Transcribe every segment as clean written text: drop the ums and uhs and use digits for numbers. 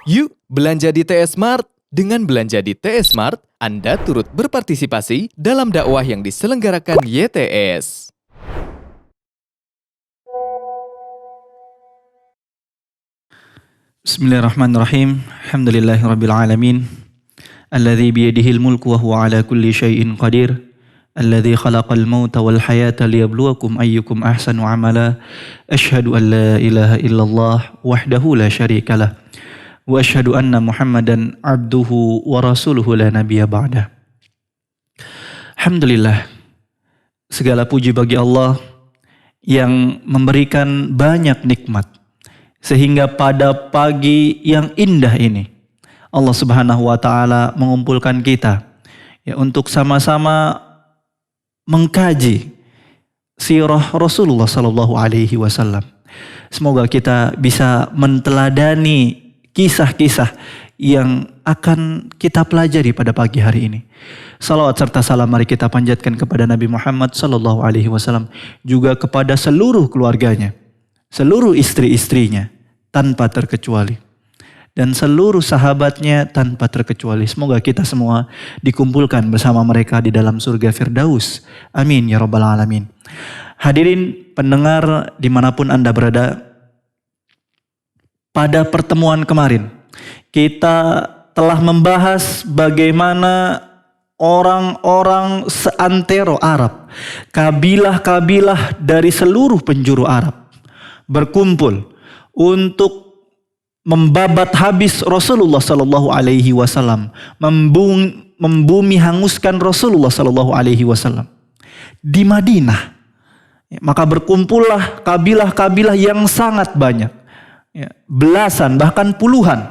Yuk belanja di TS Mart. Dengan belanja di TS Mart, Anda turut berpartisipasi dalam dakwah yang diselenggarakan YTS. Bismillahirrahmanirrahim. Alhamdulillahirabbil alamin. Alladzi biyadihil mulku wa huwa ala kulli syai'in qadir. Alladzi khalaqal mauta wal hayata liyabluwakum ayyukum ahsanu amala. Asyhadu an la ilaha illallah wahdahu la syarikalah. Wa asyhadu anna Muhammadan abduhu wa rasuluhu la nabiyya ba'dah. Alhamdulillah. Segala puji bagi Allah yang memberikan banyak nikmat. Sehingga pada pagi yang indah ini Allah Subhanahu wa taala mengumpulkan kita ya untuk sama-sama mengkaji sirah Rasulullah sallallahu alaihi wasallam. Semoga kita bisa menteladani kisah-kisah yang akan kita pelajari pada pagi hari ini. Salawat serta salam mari kita panjatkan kepada Nabi Muhammad sallallahu alaihi wasallam, juga kepada seluruh keluarganya, seluruh istri-istrinya tanpa terkecuali, dan seluruh sahabatnya tanpa terkecuali. Semoga kita semua dikumpulkan bersama mereka di dalam surga Firdaus. Amin ya rabbal alamin. Hadirin pendengar dimanapun Anda berada, pada pertemuan kemarin kita telah membahas bagaimana orang-orang seantero Arab, kabilah-kabilah dari seluruh penjuru Arab berkumpul untuk membabat habis Rasulullah sallallahu alaihi wasallam, membumi hanguskan Rasulullah sallallahu alaihi wasallam di Madinah. Maka berkumpullah kabilah-kabilah yang sangat banyak. Ya, belasan bahkan puluhan.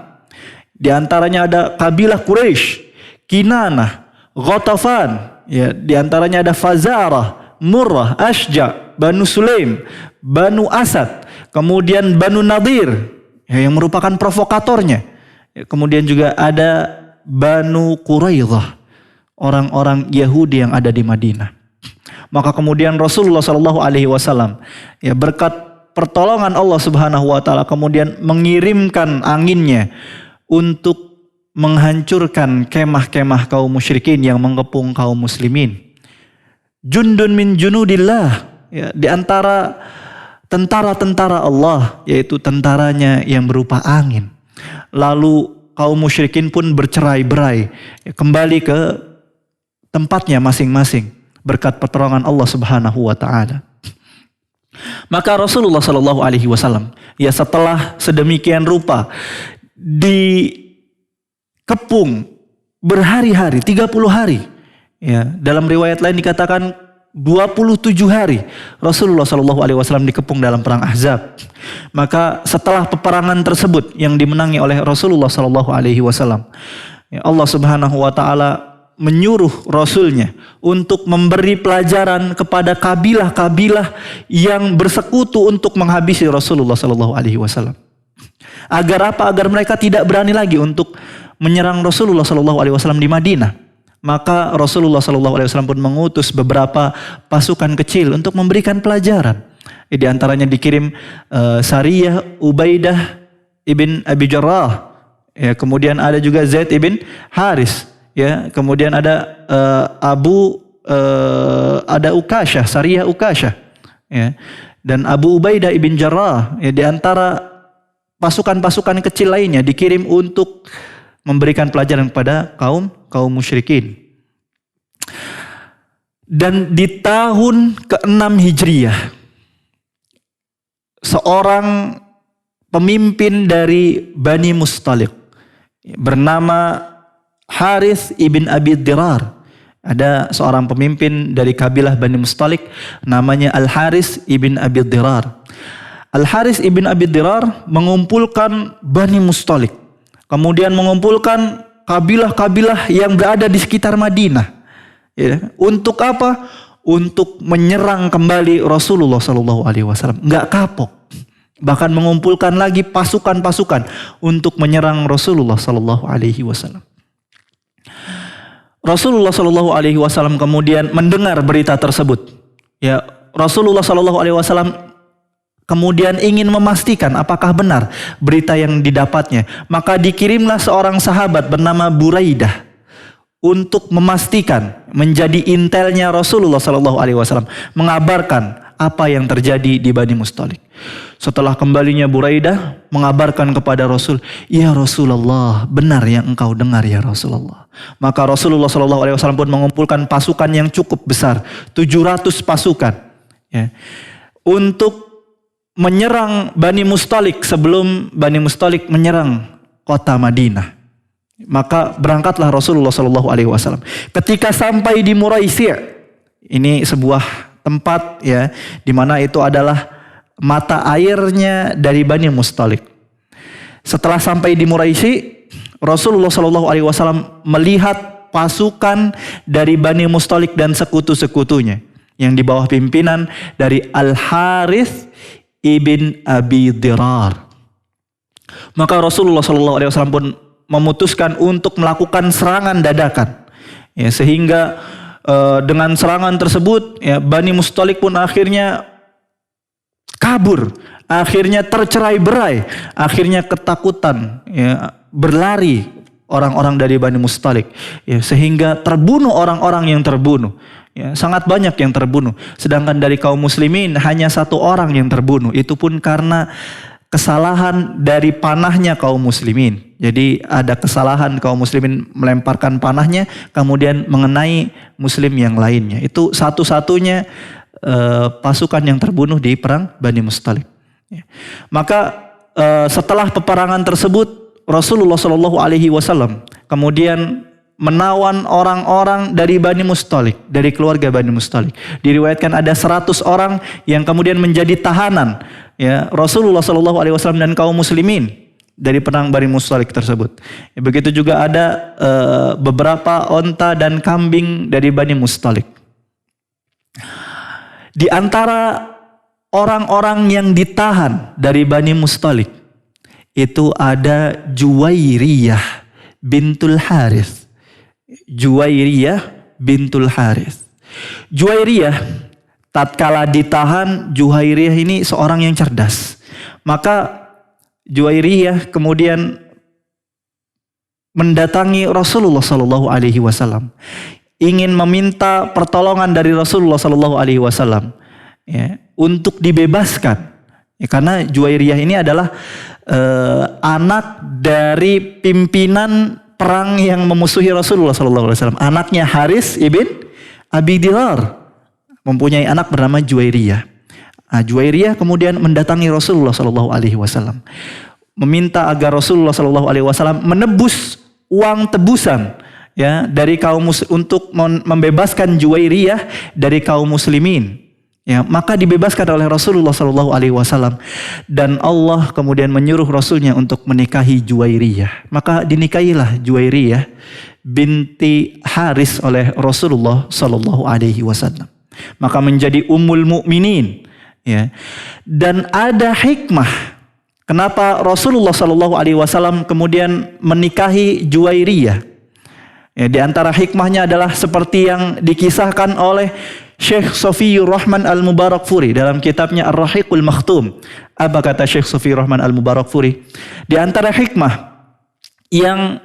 Di antaranya ada kabilah Quraisy, Kinanah, Ghatafan, ya, di antaranya ada Fazarah, Murrah, Ashja, Banu Sulaim, Banu Asad, kemudian Banu Nadir, ya, yang merupakan provokatornya. Ya, kemudian juga ada Banu Quraidah, orang-orang Yahudi yang ada di Madinah. Maka kemudian Rasulullah sallallahu alaihi wasallam ya berkat pertolongan Allah Subhanahu wa taala kemudian mengirimkan anginnya untuk menghancurkan kemah-kemah kaum musyrikin yang mengepung kaum muslimin. Jundun min junudillah, ya, di antara tentara-tentara Allah, yaitu tentaranya yang berupa angin. Lalu kaum musyrikin pun bercerai-berai, kembali ke tempatnya masing-masing berkat pertolongan Allah Subhanahu wa taala. Maka Rasulullah sallallahu alaihi wasallam ya setelah sedemikian rupa dikepung berhari-hari, 30 hari. Ya, dalam riwayat lain dikatakan 27 hari Rasulullah sallallahu alaihi wasallam dikepung dalam perang Ahzab. Maka setelah peperangan tersebut yang dimenangi oleh Rasulullah sallallahu alaihi wasallam, ya, Allah Subhanahu wa taala menyuruh Rasulnya untuk memberi pelajaran kepada kabilah-kabilah yang bersekutu untuk menghabisi Rasulullah sallallahu alaihi wasallam. Agar apa? Agar mereka tidak berani lagi untuk menyerang Rasulullah sallallahu alaihi wasallam di Madinah. Maka Rasulullah sallallahu alaihi wasallam pun mengutus beberapa pasukan kecil untuk memberikan pelajaran. Di antaranya dikirim Sariyah Ubaidah ibn Abi Jarrah. Ya, kemudian ada juga Zaid ibn Haris. Ya, kemudian ada ada Ukasyah, Sariyah Ukasyah, ya, dan Abu Ubaidah ibn Jarrah, ya, di antara pasukan-pasukan kecil lainnya dikirim untuk memberikan pelajaran kepada kaum musyrikin. Dan di tahun ke-6 Hijriah, seorang pemimpin dari Bani Mustaliq bernama Harith ibn Abi Dirar. Ada seorang pemimpin dari kabilah Bani Mustaliq namanya Al-Harith ibn Abi Dirar. Al-Harith ibn Abi Dirar mengumpulkan Bani Mustaliq, kemudian mengumpulkan kabilah-kabilah yang berada di sekitar Madinah. Ya, untuk apa? Untuk menyerang kembali Rasulullah sallallahu alaihi wasallam. Enggak kapok. Bahkan mengumpulkan lagi pasukan-pasukan untuk menyerang Rasulullah sallallahu alaihi wasallam. Rasulullah Shallallahu Alaihi Wasallam kemudian mendengar berita tersebut. Ya, Rasulullah Shallallahu Alaihi Wasallam kemudian ingin memastikan apakah benar berita yang didapatnya. Maka dikirimlah seorang sahabat bernama Buraidah untuk memastikan, menjadi intelnya Rasulullah SAW, mengabarkan apa yang terjadi di Bani Mustalik. Setelah kembalinya Buraidah mengabarkan kepada Rasul, "Ya Rasulullah, benar yang engkau dengar ya Rasulullah." Maka Rasulullah SAW pun mengumpulkan pasukan yang cukup besar, 700 pasukan, ya, untuk menyerang Bani Mustalik sebelum Bani Mustalik menyerang kota Madinah. Maka berangkatlah Rasulullah SAW. Ketika sampai di Muraisi', ini sebuah tempat, ya, di mana itu adalah mata airnya dari Bani Mustalik. Setelah sampai di Muraisi', Rasulullah SAW melihat pasukan dari Bani Mustalik dan sekutu-sekutunya yang di bawah pimpinan dari Al-Harith ibn Abi Dirar. Maka Rasulullah SAW pun memutuskan untuk melakukan serangan dadakan, ya, sehingga dengan serangan tersebut, ya, Bani Mustalik pun akhirnya kabur, akhirnya tercerai-berai, akhirnya ketakutan, ya, berlari orang-orang dari Bani Mustalik, ya, sehingga terbunuh orang-orang yang terbunuh, ya, sangat banyak yang terbunuh. Sedangkan dari kaum muslimin hanya 1 orang yang terbunuh, itu pun karena kesalahan dari panahnya kaum muslimin. Jadi ada kesalahan kaum muslimin melemparkan panahnya kemudian mengenai muslim yang lainnya. Itu satu-satunya pasukan yang terbunuh di perang Bani Mustalik. Ya. Maka setelah peperangan tersebut Rasulullah SAW kemudian menawan orang-orang dari Bani Mustalik, dari keluarga Bani Mustalik. Diriwayatkan ada 100 orang yang kemudian menjadi tahanan, ya, Rasulullah SAW dan kaum muslimin dari perang Bani Mustalik tersebut. Ya, begitu juga ada beberapa onta dan kambing dari Bani Mustalik. Di antara orang-orang yang ditahan dari Bani Mustalik itu ada Juwairiyah bintul Harith. Juwairiyah bintul Harith. Juwairiyah tatkala ditahan, Juwairiyah ini seorang yang cerdas. Maka Juwairiyah kemudian mendatangi Rasulullah SAW, ingin meminta pertolongan dari Rasulullah SAW, ya, untuk dibebaskan, ya, karena Juwairiyah ini adalah anak dari pimpinan perang yang memusuhi Rasulullah SAW. Anaknya Haris ibn Abi Dirar mempunyai anak bernama Juwairiyah. Juwairiyah kemudian mendatangi Rasulullah SAW, meminta agar Rasulullah SAW menebus uang tebusan, ya, dari kaum untuk membebaskan Juwairiyah dari kaum muslimin. Ya, maka dibebaskan oleh Rasulullah SAW dan Allah kemudian menyuruh Rasulnya untuk menikahi Juwairiyah. Maka dinikahilah Juwairiyah binti Haris oleh Rasulullah SAW. Maka menjadi ummul mukminin. Ya, dan ada hikmah kenapa Rasulullah SAW kemudian menikahi Juwairiyah. Ya, di antara hikmahnya adalah seperti yang dikisahkan oleh Syekh Sofiyur Rahman Al-Mubarakfuri dalam kitabnya Ar-Rahiqul Makhtum. Apa kata Syekh Sofiyur Rahman Al-Mubarakfuri? Di antara hikmah yang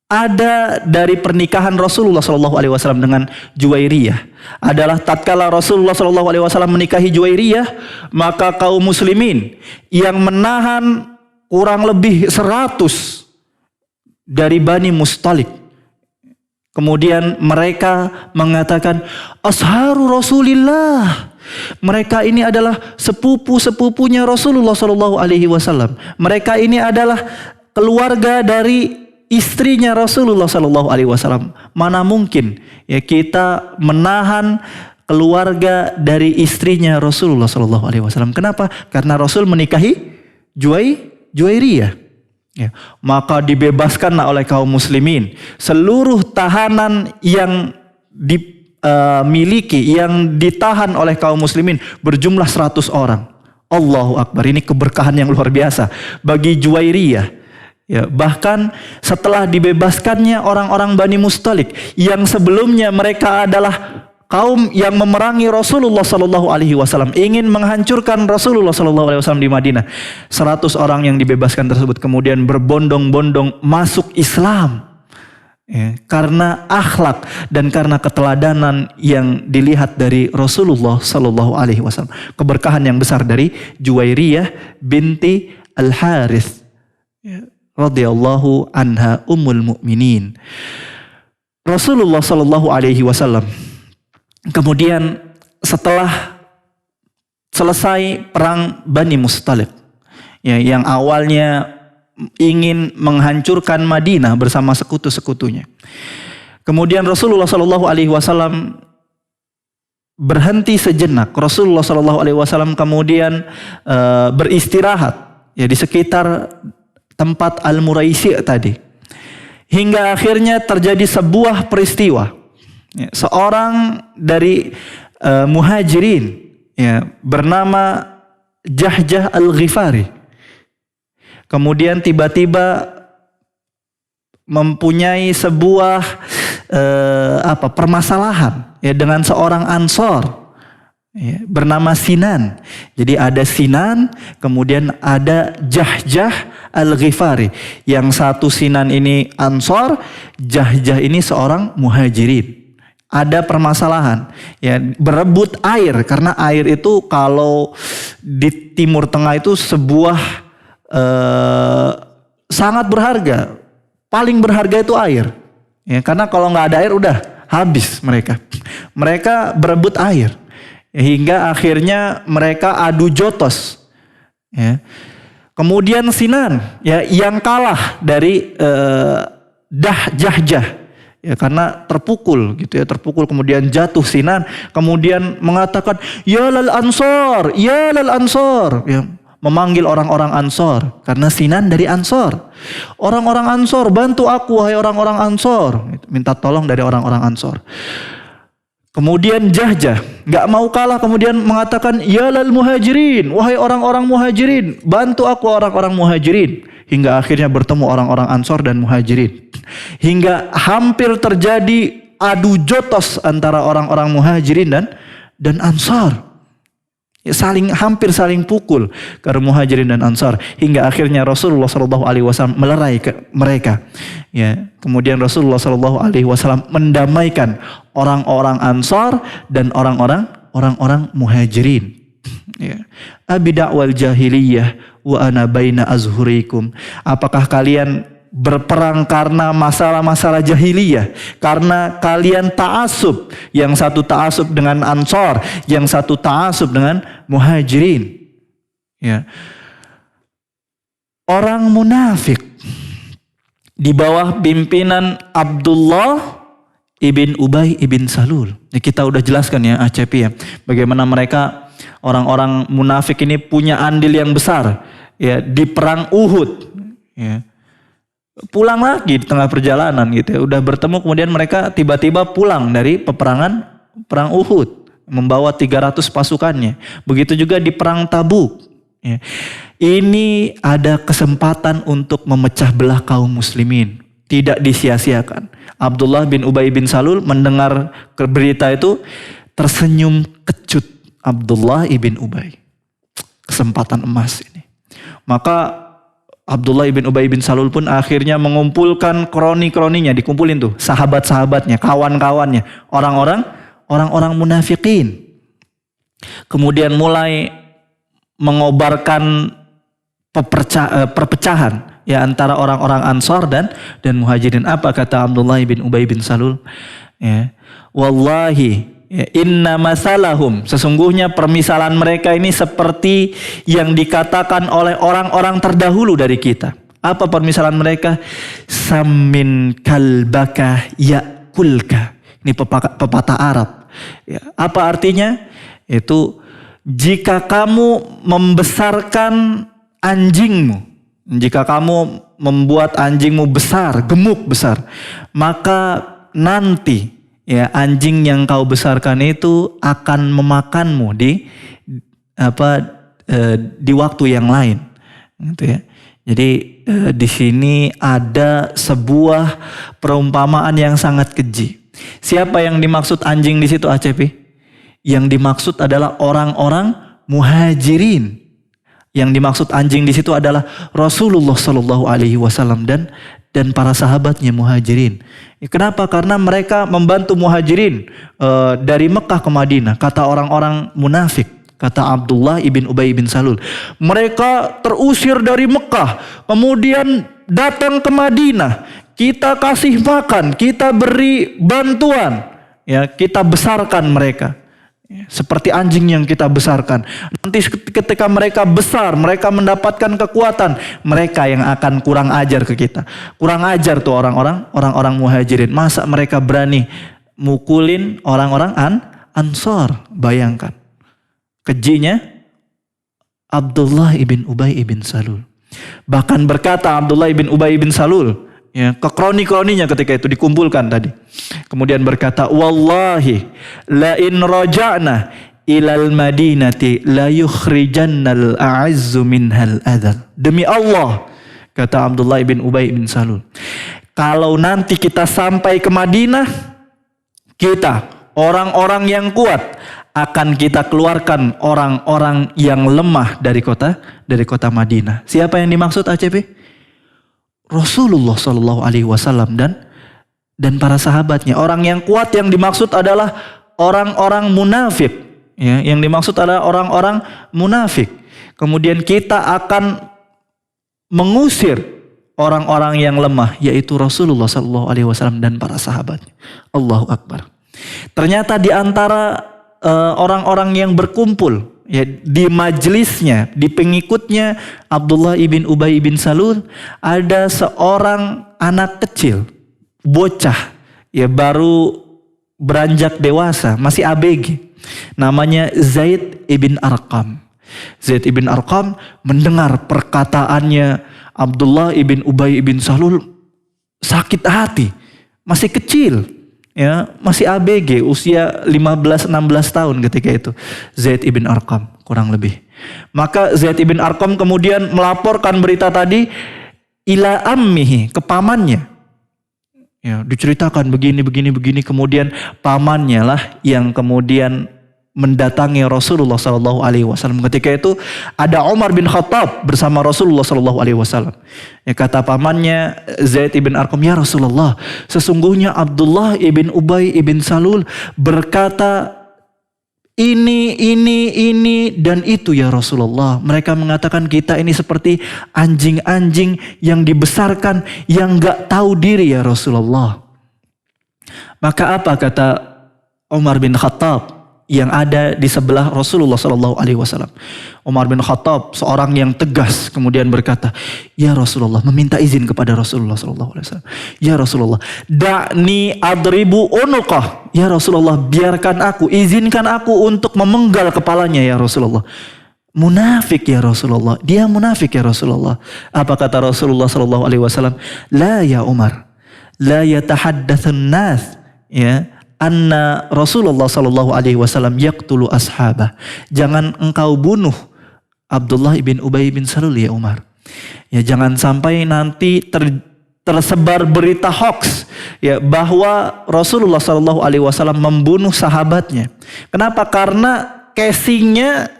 ada dari pernikahan Rasulullah SAW dengan Juwairiyah adalah tatkala Rasulullah SAW menikahi Juwairiyah, maka kaum muslimin yang menahan kurang lebih 100 dari Bani Mustalik, kemudian mereka mengatakan, "Asharu Rasulillah." Mereka ini adalah sepupu-sepupunya Rasulullah SAW. Mereka ini adalah keluarga dari istrinya Rasulullah SAW. Mana mungkin, ya, kita menahan keluarga dari istrinya Rasulullah SAW. Kenapa? Karena Rasul menikahi Juwairiyah. Ya, maka dibebaskanlah oleh kaum muslimin seluruh tahanan yang dimiliki, yang ditahan oleh kaum muslimin berjumlah 100 orang. Allahu Akbar, ini keberkahan yang luar biasa bagi Juwairiyah. Ya, bahkan setelah dibebaskannya orang-orang Bani Mustalik yang sebelumnya mereka adalah kaum yang memerangi Rasulullah Sallallahu Alaihi Wasallam, ingin menghancurkan Rasulullah Sallallahu Alaihi Wasallam di Madinah. 100 orang yang dibebaskan tersebut kemudian berbondong-bondong masuk Islam. Ya, karena akhlak dan karena keteladanan yang dilihat dari Rasulullah Sallallahu Alaihi Wasallam, keberkahan yang besar dari Juwairiyah binti Al Harith, ya, radhiyallahu anha ummul mukminin. Rasulullah Sallallahu Alaihi Wasallam kemudian setelah selesai perang Bani Mustaliq, ya, yang awalnya ingin menghancurkan Madinah bersama sekutu-sekutunya. Kemudian Rasulullah Shallallahu Alaihi Wasallam berhenti sejenak. Rasulullah Shallallahu Alaihi Wasallam kemudian beristirahat, ya, di sekitar tempat Al-Muraisi tadi, hingga akhirnya terjadi sebuah peristiwa. Ya, seorang dari muhajirin, ya, bernama Jahjah Al-Ghifari, kemudian tiba-tiba mempunyai sebuah permasalahan, ya, dengan seorang Ansor, ya, bernama Sinan. Jadi ada Sinan, kemudian ada Jahjah Al-Ghifari. Yang satu Sinan ini Ansor, Jahjah ini seorang muhajirin. Ada permasalahan, ya, berebut air, karena air itu kalau di Timur Tengah itu sebuah sangat berharga. Paling berharga itu air, ya, karena kalau nggak ada air udah habis mereka. Mereka berebut air, ya, hingga akhirnya mereka adu jotos, ya. Kemudian Sinan, ya, yang kalah dari Jahjah, ya, karena terpukul gitu, ya, terpukul, kemudian jatuh Sinan, kemudian mengatakan ya lal ansor, ya lal ansor, ya, memanggil orang-orang Ansor karena Sinan dari Ansor. Orang-orang Ansor, bantu aku wahai orang-orang Ansor, minta tolong dari orang-orang Ansor. Kemudian Jahjah nggak mau kalah, kemudian mengatakan ya lal muhajirin, wahai orang-orang muhajirin, bantu aku orang-orang muhajirin. Hingga akhirnya bertemu orang-orang Ansor dan muhajirin, hingga hampir terjadi adu jotos antara orang-orang muhajirin dan Ansor, ya, hampir saling pukul karena muhajirin dan Ansar, hingga akhirnya Rasulullah Shallallahu Alaihi Wasallam melerai ke mereka, ya. Kemudian Rasulullah Shallallahu Alaihi Wasallam mendamaikan orang-orang Ansar dan orang-orang muhajirin, ya. Abi da'wal jahiliyah wa ana baina azhurikum. Apakah kalian berperang karena masalah-masalah jahiliyah, karena kalian ta'assub, yang satu ta'assub dengan Ansor, yang satu ta'assub dengan muhajirin, ya. Orang munafik di bawah pimpinan Abdullah ibn Ubay ibn Salul, ya, kita udah jelaskan, ya, ACP, ya, bagaimana mereka orang-orang munafik ini punya andil yang besar, ya, di perang Uhud, ya. Pulang lagi di tengah perjalanan gitu, ya, udah bertemu, kemudian mereka tiba-tiba pulang dari perang Uhud membawa 300 pasukannya. Begitu juga di perang Tabuk, ya. Ini ada kesempatan untuk memecah belah kaum muslimin, tidak disia-siakan. Abdullah bin Ubay bin Salul mendengar berita itu tersenyum kecut. Abdullah ibn Ubay, kesempatan emas ini. Maka Abdullah ibn Ubay bin Salul pun akhirnya mengumpulkan kroni-kroninya, dikumpulin tuh sahabat-sahabatnya, kawan-kawannya, orang-orang munafikin. Kemudian mulai mengobarkan perpecahan, ya, antara orang-orang Ansar dan muhajirin. Apa kata Abdullah bin Ubay bin Salul? Ya, wallahi, ya, inna masalahum, sesungguhnya permisalan mereka ini seperti yang dikatakan oleh orang-orang terdahulu dari kita. Apa permisalan mereka? Samin kalbaka yakulka. Ini pepatah Arab, ya. Apa artinya? Itu jika kamu membesarkan anjingmu, jika kamu membuat anjingmu besar, gemuk besar, maka nanti, ya, anjing yang kau besarkan itu akan memakanmu di waktu yang lain, gitu, ya. Jadi di sini ada sebuah perumpamaan yang sangat keji. Siapa yang dimaksud anjing di situ ACP? Yang dimaksud adalah orang-orang muhajirin. Yang dimaksud anjing di situ adalah Rasulullah Shallallahu Alaihi Wasallam dan para sahabatnya muhajirin. Kenapa? Karena mereka membantu muhajirin dari Mekah ke Madinah. Kata orang-orang munafik, kata Abdullah ibn Ubay bin Salul, mereka terusir dari Mekah, kemudian datang ke Madinah. Kita kasih makan, kita beri bantuan, ya, kita besarkan mereka. Seperti anjing yang kita besarkan. Nanti ketika mereka besar, mereka mendapatkan kekuatan, mereka yang akan kurang ajar ke kita. Kurang ajar tuh orang-orang muhajirin. Masa mereka berani mukulin orang-orang Ansor? Bayangkan. Kejinya Abdullah ibn Ubay ibn Salul. Bahkan berkata Abdullah ibn Ubay ibn Salul, ya, ke kroni-kroninya ketika itu dikumpulkan tadi. Kemudian berkata, wallahi la in raja'na ilal madinati la yukhrijannal a'azzu minhal adhal. Demi Allah, kata Abdullah ibn Ubay ibn Salul, kalau nanti kita sampai ke Madinah, kita orang-orang yang kuat akan kita keluarkan orang-orang yang lemah dari kota Madinah. Siapa yang dimaksud ACP? Rasulullah Shallallahu Alaihi Wasallam dan para sahabatnya. Orang yang kuat yang dimaksud adalah orang-orang munafik. Ya, yang dimaksud adalah orang-orang munafik. Kemudian kita akan mengusir orang-orang yang lemah, yaitu Rasulullah Shallallahu Alaihi Wasallam dan para sahabatnya. Allahu Akbar. Ternyata di antara orang-orang yang berkumpul, ya, di majelisnya, di pengikutnya Abdullah ibn Ubay ibn Salul, ada seorang anak kecil, bocah, ya, baru beranjak dewasa, masih ABG. Namanya Zaid ibn Arqam. Zaid ibn Arqam mendengar perkataannya Abdullah ibn Ubay ibn Salul, sakit hati, masih kecil. Ya, masih ABG, usia 15-16 tahun ketika itu Zaid ibn Arqam kurang lebih. Maka Zaid ibn Arqam kemudian melaporkan berita tadi ila ammihi, ke pamannya. Ya, diceritakan begini, kemudian pamannya lah yang kemudian mendatangi Rasulullah Shallallahu Alaihi Wasallam. Ketika itu ada Umar bin Khattab bersama Rasulullah Shallallahu Alaihi Wasallam. Ya, kata pamannya Zaid ibn Arqam, ya Rasulullah, sesungguhnya Abdullah ibn Ubay ibn Salul berkata ini dan itu ya Rasulullah. Mereka mengatakan kita ini seperti anjing-anjing yang dibesarkan, yang gak tahu diri ya Rasulullah. Maka apa kata Umar bin Khattab yang ada di sebelah Rasulullah Sallallahu Alaihi Wasallam? Umar bin Khattab seorang yang tegas kemudian berkata, ya Rasulullah, meminta izin kepada Rasulullah Sallallahu Alaihi Wasallam. Ya Rasulullah, da'ni adribu unuqah. Ya Rasulullah, biarkan aku, izinkan aku untuk memenggal kepalanya ya Rasulullah. Munafik ya Rasulullah, dia munafik ya Rasulullah. Apa kata Rasulullah Sallallahu Alaihi Wasallam? La ya Umar, la yatahaddatsun nas, ya, anna Rasulullah Sallallahu Alaihi Wasallam yaqtulu ashabah. Jangan engkau bunuh Abdullah ibn Ubay bin Salul ya Umar. Ya, jangan sampai nanti tersebar berita hoax, ya, bahwa Rasulullah Sallallahu Alaihi Wasallam membunuh sahabatnya. Kenapa? Karena casingnya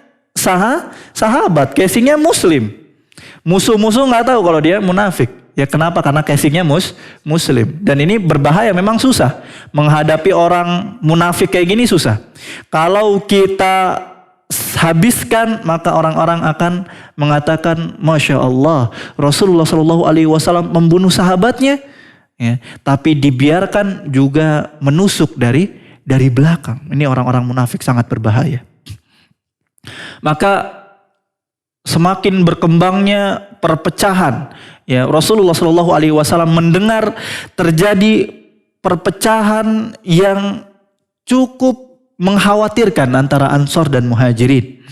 sahabat, casingnya Muslim. Musuh-musuh nggak tahu kalau dia munafik. Ya, kenapa? Karena casingnya Muslim. Dan ini berbahaya, memang susah. Menghadapi orang munafik kayak gini susah. Kalau kita habiskan, maka orang-orang akan mengatakan, Masya Allah, Rasulullah Shallallahu Alaihi Wasallam membunuh sahabatnya, ya, tapi dibiarkan juga menusuk dari belakang. Ini orang-orang munafik sangat berbahaya. Maka semakin berkembangnya perpecahan, ya, Rasulullah Shallallahu Alaihi Wasallam mendengar terjadi perpecahan yang cukup mengkhawatirkan antara Ansor dan Muhajirin.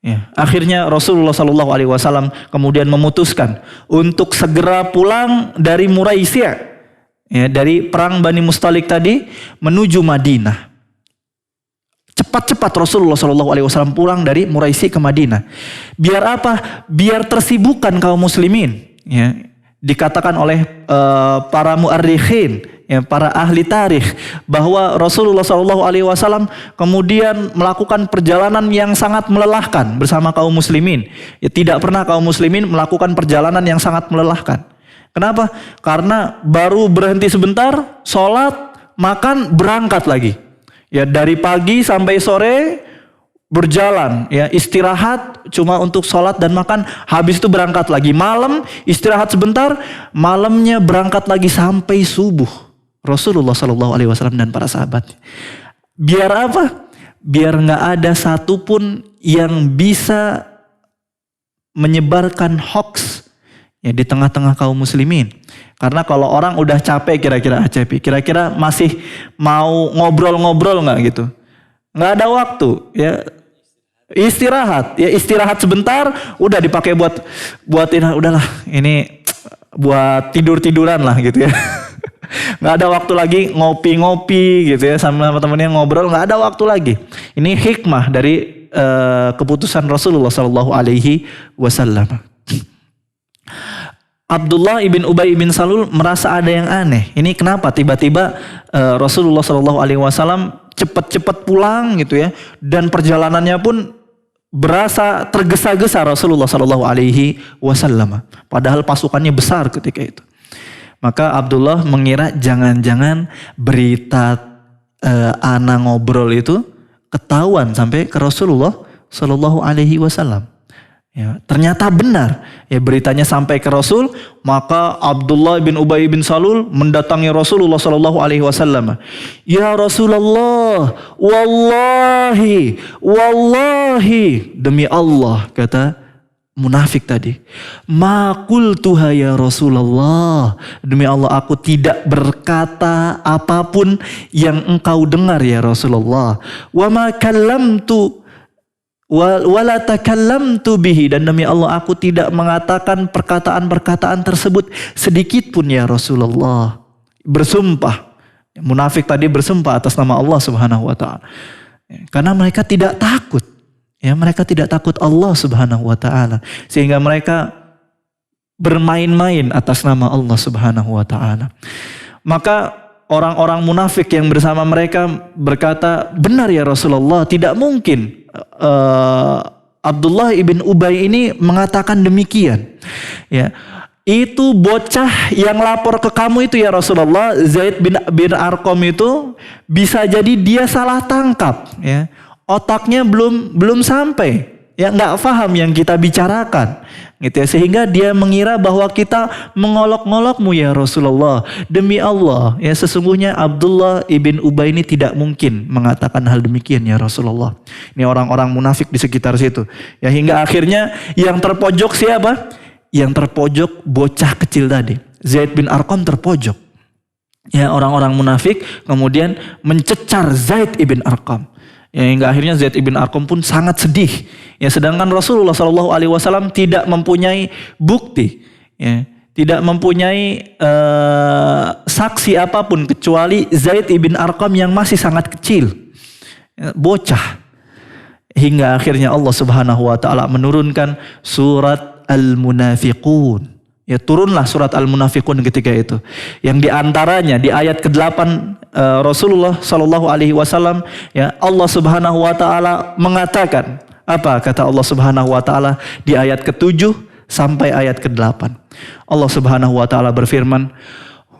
Ya, akhirnya Rasulullah Shallallahu Alaihi Wasallam kemudian memutuskan untuk segera pulang dari Muraisiyah, ya, dari perang Bani Mustalik tadi menuju Madinah. Cepat-cepat Rasulullah Shallallahu Alaihi Wasallam pulang dari Muraisi ke Madinah. Biar apa? Biar tersibukkan kaum muslimin. Ya, dikatakan oleh para mu'arrikhin, ya para ahli tarikh bahwa Rasulullah SAW kemudian melakukan perjalanan yang sangat melelahkan bersama kaum muslimin. Ya, tidak pernah kaum muslimin melakukan perjalanan yang sangat melelahkan. Kenapa? Karena baru berhenti sebentar, sholat, makan, berangkat lagi. Ya, dari pagi sampai sore berjalan, ya istirahat cuma untuk sholat dan makan, habis itu berangkat lagi. Malam istirahat sebentar, malamnya berangkat lagi sampai subuh. Rasulullah SAW dan para sahabat. Biar apa? Biar nggak ada satupun yang bisa menyebarkan hoax ya di tengah-tengah kaum muslimin. Karena kalau orang udah capek kira-kira masih mau ngobrol-ngobrol nggak gitu? Nggak ada waktu, ya istirahat sebentar, udah dipakai buatin udahlah ini buat tiduran lah gitu ya. Nggak ada waktu lagi ngopi-ngopi gitu ya sama teman-temannya ngobrol, nggak ada waktu lagi. Ini hikmah dari keputusan Rasulullah SAW. Abdullah ibn Ubay bin Salul merasa ada yang aneh. Ini kenapa tiba-tiba Rasulullah SAW cepat-cepat pulang gitu ya, dan perjalanannya pun berasa tergesa-gesa Rasulullah SAW. Padahal pasukannya besar ketika itu. Maka Abdullah mengira jangan-jangan berita ana ngobrol itu ketahuan sampai ke Rasulullah SAW. Ya, ternyata benar. Ya, beritanya sampai ke Rasul, maka Abdullah bin Ubay bin Salul mendatangi Rasulullah SAW. Ya Rasulullah, wallahi, demi Allah, kata munafik tadi. Ma qultuha ya Rasulullah, demi Allah aku tidak berkata apapun yang engkau dengar ya Rasulullah. Wa ma kallamtu wala takallamtu bihi, dan demi Allah aku tidak mengatakan perkataan-perkataan tersebut sedikit pun ya Rasulullah. Bersumpah. Munafik tadi bersumpah atas nama Allah Subhanahu wa taala. Karena mereka tidak takut. Ya, mereka tidak takut Allah Subhanahu wa taala, sehingga mereka bermain-main atas nama Allah Subhanahu wa taala. Maka orang-orang munafik yang bersama mereka berkata, benar ya Rasulullah, tidak mungkin Abdullah ibn Ubay ini mengatakan demikian. Ya, itu bocah yang lapor ke kamu itu ya Rasulullah, Zaid bin Arqam itu bisa jadi dia salah tangkap. Ya, otaknya belum sampai. Ya, nggak paham yang kita bicarakan, gitu ya, sehingga dia mengira bahwa kita mengolok-ngolokmu ya Rasulullah. Demi Allah, ya sesungguhnya Abdullah ibn Ubay ini tidak mungkin mengatakan hal demikian ya Rasulullah. Ini orang-orang munafik di sekitar situ. Ya, hingga akhirnya yang terpojok siapa? Yang terpojok bocah kecil tadi, Zaid bin Arqam terpojok. Ya, orang-orang munafik kemudian mencecar Zaid ibn Arqam. Ya, hingga akhirnya Zaid ibn Arqam pun sangat sedih. Ya, sedangkan Rasulullah SAW tidak mempunyai bukti, ya, tidak mempunyai saksi apapun kecuali Zaid ibn Arqam yang masih sangat kecil, ya, bocah. Hingga akhirnya Allah Subhanahu wa taala menurunkan surat Al-Munafiqun. Ya, turunlah surat Al-Munafiqun ketika itu. Yang diantaranya di ayat ke-8 Rasulullah SAW, ya, Allah Subhanahu wa taala mengatakan, apa kata Allah Subhanahu wa taala di ayat ke-7 sampai ayat ke-8. Allah Subhanahu wa taala berfirman,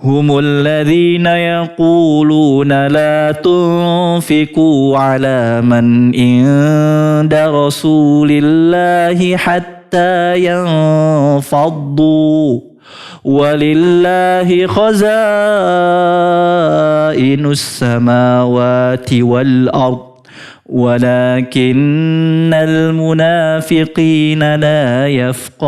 humul ladzina yaquluna la tunfiqu ala man inda rasulillahi hatta yanfaddu walillahi khazainus samawati wal ard walakinnal munafiqina la yafqahun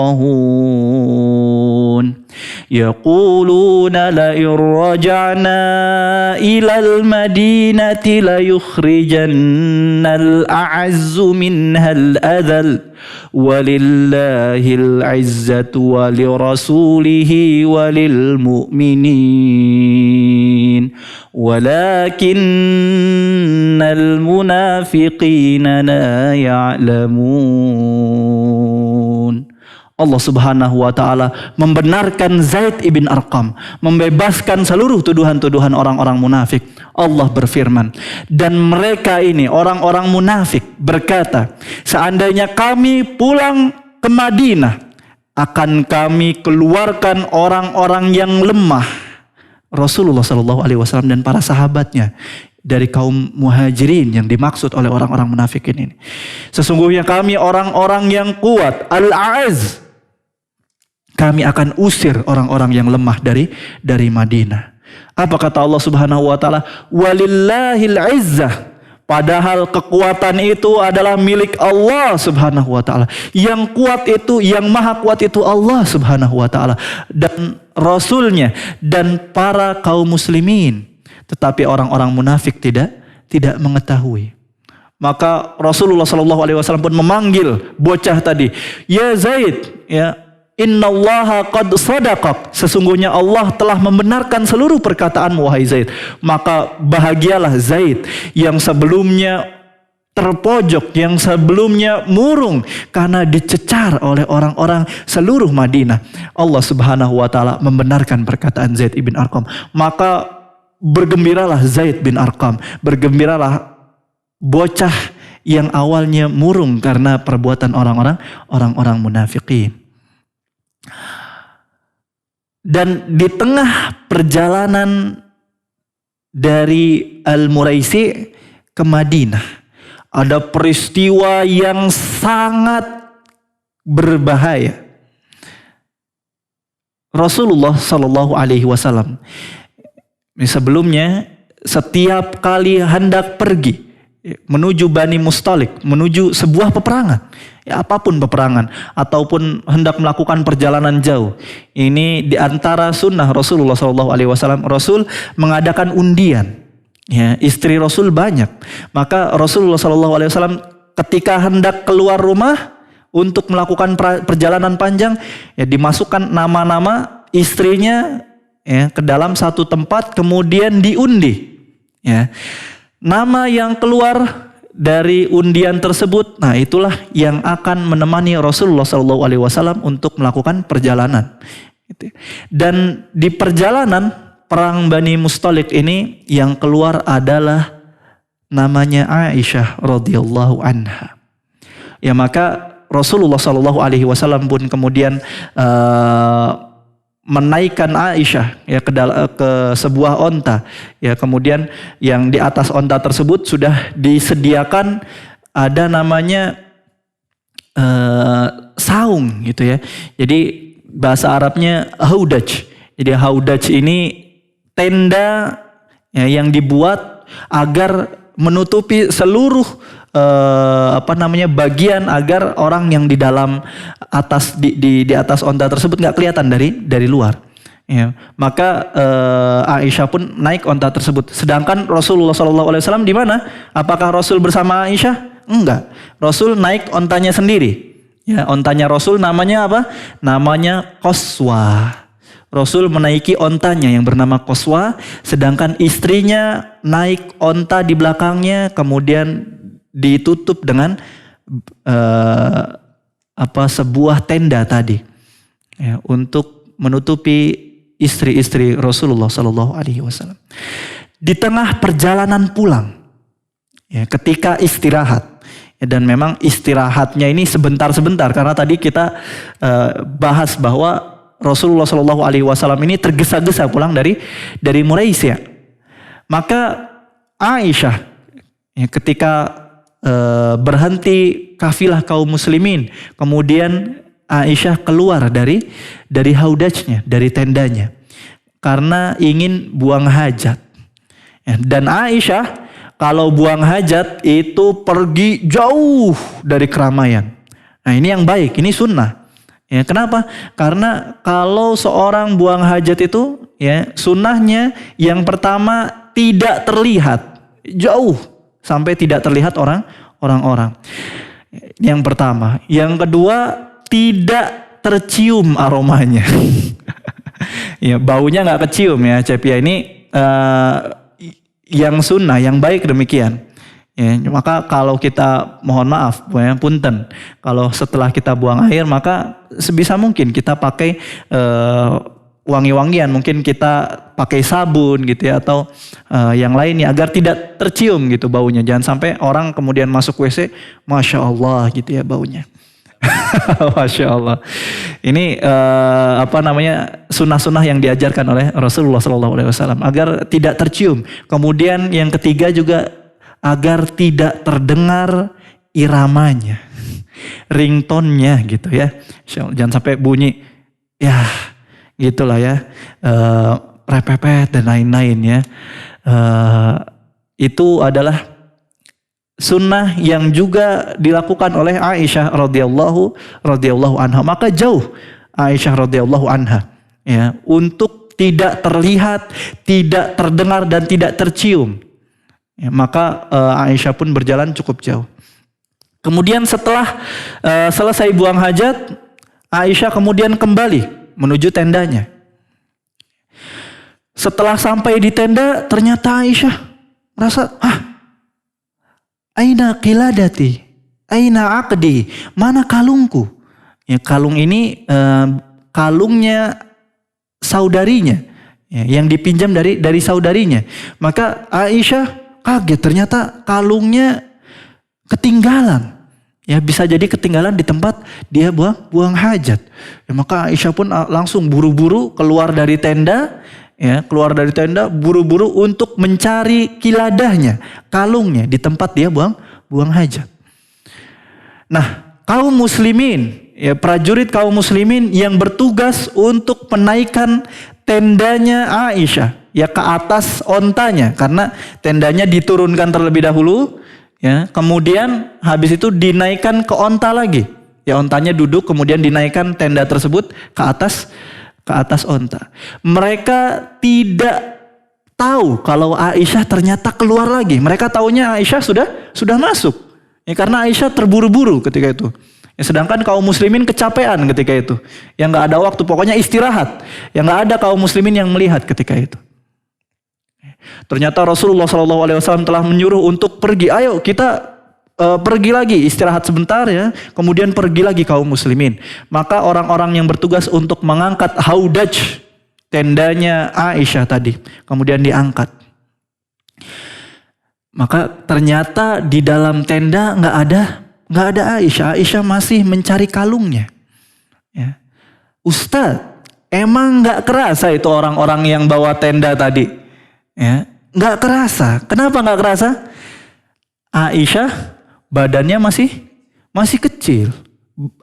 yaquluna la irja'na ilal madinati la yukhrijannal a'azzu minhal adhal walillahil izzatu walirasulihi walil mu'minin walakinnal munafiqina la ya'lamun. Allah Subhanahu wa taala membenarkan Zaid ibn Arqam, membebaskan seluruh tuduhan-tuduhan orang-orang munafik. Allah berfirman, dan mereka ini orang-orang munafik berkata, seandainya kami pulang ke Madinah, akan kami keluarkan orang-orang yang lemah. Rasulullah Shallallahu Alaihi Wasallam dan para sahabatnya dari kaum muhajirin yang dimaksud oleh orang-orang munafik ini. Sesungguhnya kami orang-orang yang kuat, al-a'az. Kami akan usir orang-orang yang lemah dari Madinah. Apa kata Allah Subhanahu wa taala? Walillahil izzah. Padahal kekuatan itu adalah milik Allah Subhanahu wa taala. Yang kuat itu, yang maha kuat itu Allah Subhanahu wa taala dan Rasulnya dan para kaum muslimin. Tetapi orang-orang munafik tidak mengetahui. Maka Rasulullah Shallallahu Alaihi Wasallam pun memanggil bocah tadi, ya Zaid, ya. Innallaha qad sadaqak. Sesungguhnya Allah telah membenarkan seluruh perkataanmu wahai Zaid. Maka bahagialah Zaid yang sebelumnya terpojok, yang sebelumnya murung karena dicecar oleh orang-orang seluruh Madinah. Allah Subhanahu wa taala membenarkan perkataan Zaid ibn Arqam. Maka bergembiralah Zaid bin Arqam, bergembiralah bocah yang awalnya murung karena perbuatan orang-orang munafikin. Dan di tengah perjalanan dari Al-Muraisi ke Madinah ada peristiwa yang sangat berbahaya. Rasulullah Shallallahu Alaihi Wasallam sebelumnya setiap kali hendak pergi menuju Bani Mustalik, menuju sebuah peperangan, ya apapun peperangan, ataupun hendak melakukan perjalanan jauh. Ini diantara sunnah Rasulullah SAW. Rasul mengadakan undian. Ya, istri Rasul banyak. Maka Rasulullah SAW ketika hendak keluar rumah untuk melakukan perjalanan panjang, ya dimasukkan nama-nama istrinya ya ke dalam satu tempat, kemudian diundi. Ya. Nama yang keluar dari undian tersebut, nah itulah yang akan menemani Rasulullah SAW untuk melakukan perjalanan. Dan di perjalanan perang Bani Mustalik ini yang keluar adalah namanya Aisyah radhiyallahu anha. Ya maka Rasulullah SAW pun kemudian menaikkan Aisyah ya ke sebuah onta, ya kemudian yang di atas onta tersebut sudah disediakan ada namanya saung gitu ya. Jadi bahasa Arabnya haudaj. Jadi haudaj ini tenda ya, yang dibuat agar menutupi seluruh bagian agar orang yang di dalam atas di atas onta tersebut nggak kelihatan dari luar. Ya, maka Aisyah pun naik onta tersebut. Sedangkan Rasulullah SAW di mana? Apakah Rasul bersama Aisyah? Enggak. Rasul naik ontanya sendiri. Ya, ontanya Rasul namanya apa? Namanya Qaswa. Rasul menaiki ontanya yang bernama Qaswa, sedangkan istrinya naik onta di belakangnya, kemudian ditutup dengan sebuah tenda tadi ya, untuk menutupi istri-istri Rasulullah Sallallahu Alaihi Wasallam. Di tengah perjalanan pulang, ya, ketika istirahat, ya, dan memang istirahatnya ini sebentar-sebentar karena tadi kita bahas bahwa Rasulullah Sallallahu Alaihi Wasallam ini tergesa-gesa pulang dari Muraisi. Maka Aisyah ya, ketika berhenti kafilah kaum muslimin, kemudian Aisyah keluar dari haudajnya, dari tendanya karena ingin buang hajat. Dan Aisyah kalau buang hajat itu pergi jauh dari keramaian. Nah ini yang baik, ini sunnah. Ya, kenapa? Karena kalau seorang buang hajat itu ya sunnahnya yang pertama tidak terlihat jauh sampai tidak terlihat orang-orang. Yang pertama, yang kedua tidak tercium aromanya. Ya, baunya nggak kecium ya, Cepia ini yang sunnah, yang baik demikian. Ya, maka kalau kita mohon maaf, ya, punten, kalau setelah kita buang air maka sebisa mungkin kita pakai wangi-wangian, mungkin kita pakai sabun gitu ya, atau yang lainnya agar tidak tercium gitu baunya. Jangan sampai orang kemudian masuk WC, Masya Allah gitu ya baunya. Masya Allah. Ini sunnah-sunnah yang diajarkan oleh Rasulullah SAW agar tidak tercium. Kemudian yang ketiga juga agar tidak terdengar iramanya, ringtone-nya gitu ya. Jangan sampai bunyi, ya gitulah ya, repepet dan lain-lain ya. Itu adalah sunnah yang juga dilakukan oleh Aisyah radhiyallahu anha. Maka jauh Aisyah radhiyallahu anha ya untuk tidak terlihat, tidak terdengar dan tidak tercium. Ya, maka Aisyah pun berjalan cukup jauh. Kemudian setelah selesai buang hajat, Aisyah kemudian kembali menuju tendanya. Setelah sampai di tenda, ternyata Aisyah merasa, aina qiladati, aina aqdi, mana kalungku? Ya, kalung ini kalungnya saudarinya, ya, yang dipinjam dari saudarinya. Maka Aisyah kaget, ternyata kalungnya ketinggalan. Ya, bisa jadi ketinggalan di tempat dia buang hajat. Ya, maka Aisyah pun langsung buru-buru keluar dari tenda, ya, buru-buru untuk mencari kiladahnya, kalungnya di tempat dia buang hajat. Nah, kaum muslimin, ya, prajurit kaum muslimin yang bertugas untuk menaikkan tendanya Aisyah ya ke atas ontanya, karena tendanya diturunkan terlebih dahulu, ya, kemudian habis itu dinaikkan ke onta lagi, ya, ontanya duduk kemudian dinaikkan tenda tersebut ke atas onta. Mereka tidak tahu kalau Aisyah ternyata keluar lagi. Mereka taunya Aisyah sudah masuk, ya, karena Aisyah terburu-buru ketika itu. Ya, sedangkan kaum muslimin kecapean ketika itu, yang nggak ada waktu, pokoknya istirahat, yang nggak ada kaum muslimin yang melihat ketika itu. Ternyata Rasulullah SAW telah menyuruh untuk pergi, ayo kita pergi lagi, istirahat sebentar ya, kemudian pergi lagi kaum muslimin. Maka orang-orang yang bertugas untuk mengangkat haudaj, tendanya Aisyah tadi, kemudian diangkat. Maka ternyata di dalam tenda nggak ada Aisyah. Aisyah masih mencari kalungnya. Ya. Ustadz, emang nggak kerasa itu orang-orang yang bawa tenda tadi? Ya, nggak kerasa. Kenapa nggak kerasa? Aisyah badannya masih kecil.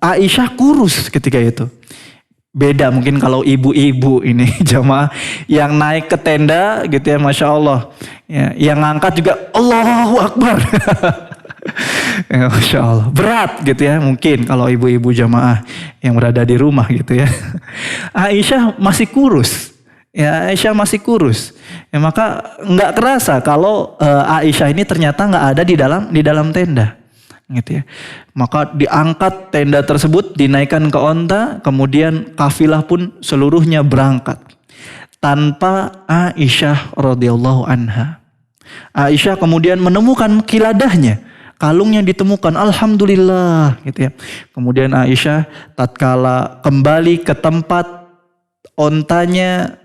Aisyah kurus ketika itu. Beda mungkin kalau ibu-ibu ini jamaah yang naik ke tenda gitu ya, Masya Allah. Ya, yang ngangkat juga Allahu Akbar. Ya, Masya Allah. Berat gitu ya mungkin kalau ibu-ibu jamaah yang berada di rumah gitu ya. Aisyah masih kurus. Ya, Aisyah masih kurus. Ya, maka nggak kerasa kalau Aisyah ini ternyata nggak ada di dalam tenda, gitu ya. Maka diangkat tenda tersebut, dinaikkan ke onta, kemudian kafilah pun seluruhnya berangkat tanpa Aisyah radhiyallahu anha. Aisyah kemudian menemukan kiladahnya, kalungnya ditemukan, alhamdulillah, gitu ya. Kemudian Aisyah tatkala kembali ke tempat ontanya,